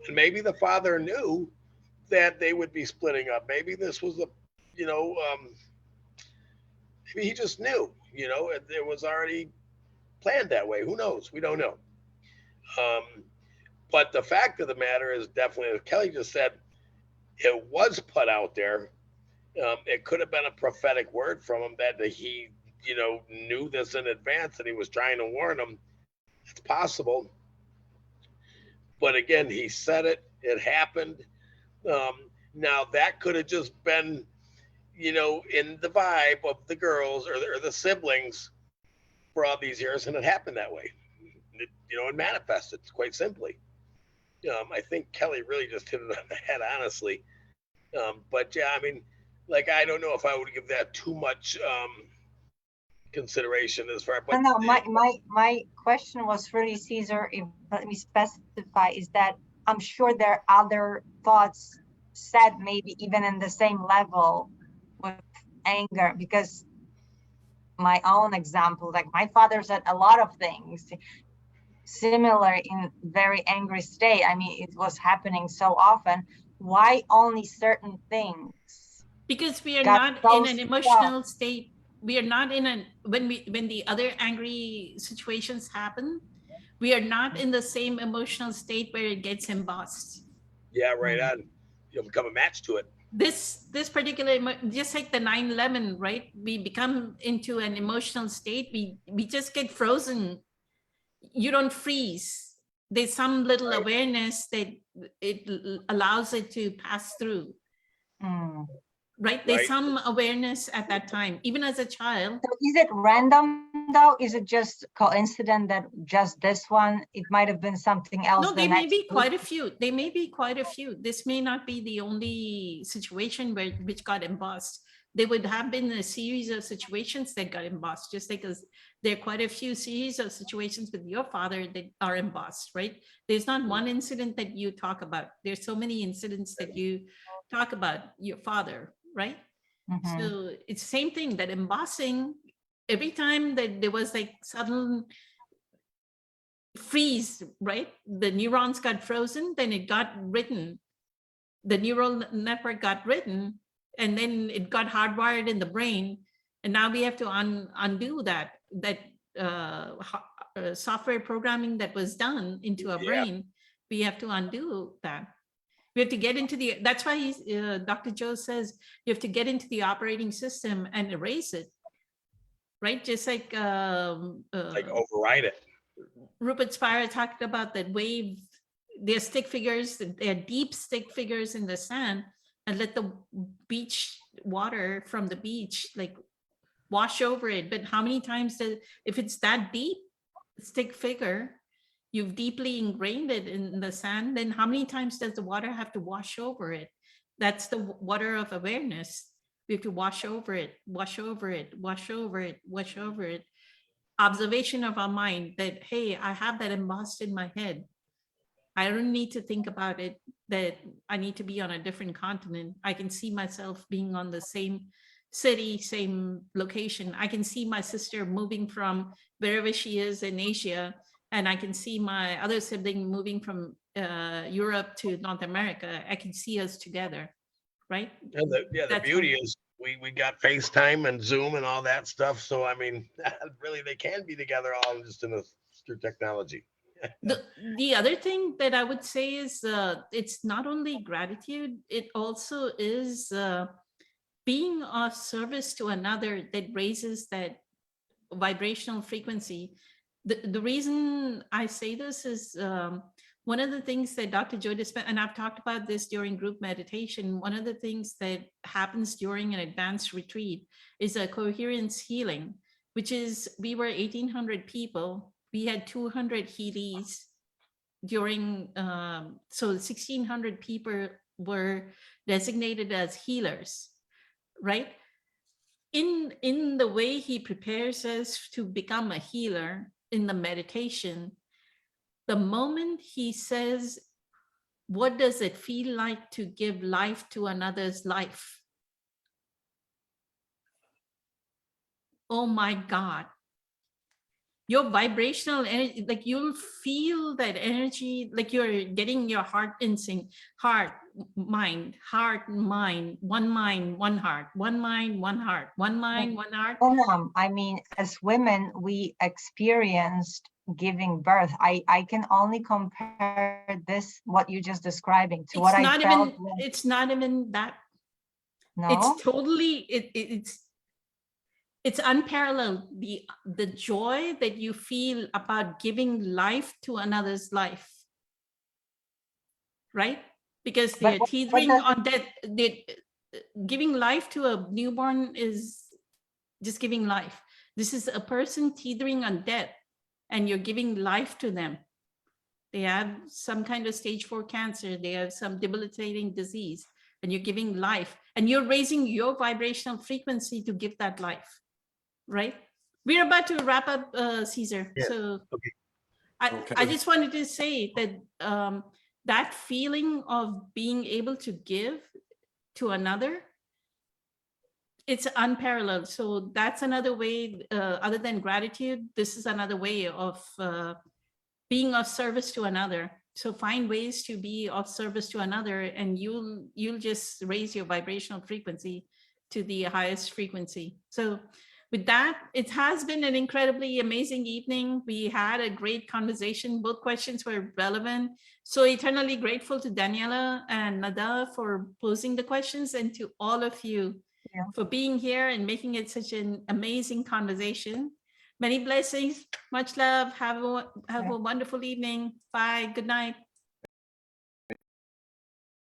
And maybe the father knew that they would be splitting up. Maybe this was maybe he just knew. It was already planned that way. Who knows? We don't know. But the fact of the matter is, definitely, as Kelly just said, it was put out there. It could have been a prophetic word from him that he, knew this in advance and he was trying to warn them. It's possible. But again, he said it. It happened. Now that could have just been, in the vibe of the girls or the siblings for all these years, and it happened that way. It manifested quite simply. I think Kelly really just hit it on the head, honestly. But yeah, I mean, I don't know if I would give that too much consideration as far. But no, my question was really, Caesar, if let me specify, is that I'm sure there are other thoughts said maybe even in the same level with anger, because my own example, like my father said a lot of things similar in very angry state. I mean, it was happening so often, why only certain things? Because we are Got not so in an stuck. emotional state. We are not in an when the other angry situations happen, we are not in the same emotional state where it gets embossed. Yeah, right Mm. on. You'll become a match to it. This particular just like the 9/11, right? We become into an emotional state. We just get frozen. You don't freeze. There's some little Right. awareness that allows it to pass through. Mm. Right? There's Right. some awareness at that time, even as a child. So is it random though? Is it just coincident that just this one? It might have been something else No, the there may next be week. quite a few. There may be quite a few. This may not be the only situation where which got embossed. There would have been a series of situations that got embossed, just because there are quite a few series of situations with your father that are embossed, right? There's not one incident that you talk about. There's so many incidents that you talk about your father, right? Mhm. So it's the same thing, that embossing, every time that there was like sudden freeze, right? The neurons got frozen, then it got written. The neural network got written, and then it got hardwired in the brain. And now we have to undo that software programming that was done into our Yeah. brain. We have to undo that. We have to get into the, that's why Dr. Joe says you have to get into the operating system and erase it, right? Just like Like override it. Rupert Spira talked about that wave, they're stick figures, they're deep stick figures in the sand, and let the beach water from the beach like wash over it. But how many times does, if it's that deep stick figure, you've deeply ingrained it in the sand, then how many times does the water have to wash over it? That's the water of awareness. We have to wash over it, wash over it, wash over it, wash over it. Observation of our mind that, hey, I have that embossed in my head. I don't need to think about it, that I need to be on a different continent. I can see myself being on the same city, same location. I can see my sister moving from wherever she is in Asia, and I can see my other sibling moving from Europe to North America. I can see us together, right? And the That's beauty is we got FaceTime and Zoom and all that stuff. So I mean, really, they can be together all just in a through technology. the other thing that I would say is it's not only gratitude, it also is being of service to another that raises that vibrational frequency. The reason I say this is one of the things that Dr. Joe Dispenza, and I've talked about this during group meditation, one of the things that happens during an advanced retreat is a coherence healing, which is we were 1,800 people. We had 200 healies during, so 1,600 people were designated as healers, right? In the way he prepares us to become a healer in the meditation, the moment he says, what does it feel like to give life to another's life? Oh my God. Your vibrational energy, like you'll feel that energy, like you're getting your heart in sync, heart, mind, one heart, one mind, one heart, one mind, one heart. I mean, as women, we experienced giving birth. I can only compare this, what you just describing, to what I felt. It's not even that. No, It's totally, it's unparalleled, the joy that you feel about giving life to another's life, right? Because But they're what teetering does on death. Giving life to a newborn is just giving life. This is a person teetering on death, and you're giving life to them. They have some kind of stage 4 cancer, they have some debilitating disease, and you're giving life, and you're raising your vibrational frequency to give that life, right? We're about to wrap up, Caesar. Yeah. So Okay. I just wanted to say that that feeling of being able to give to another, it's unparalleled. So that's another way, other than gratitude, this is another way of being of service to another. So find ways to be of service to another, and you'll just raise your vibrational frequency to the highest frequency. So with that, it has been an incredibly amazing evening. We had a great conversation. Both questions were relevant. So eternally grateful to Daniela and Nada for posing the questions, and to all of you Yeah. for being here and making it such an amazing conversation. Many blessings, much love. Have a Yeah. wonderful evening. Bye. Good night.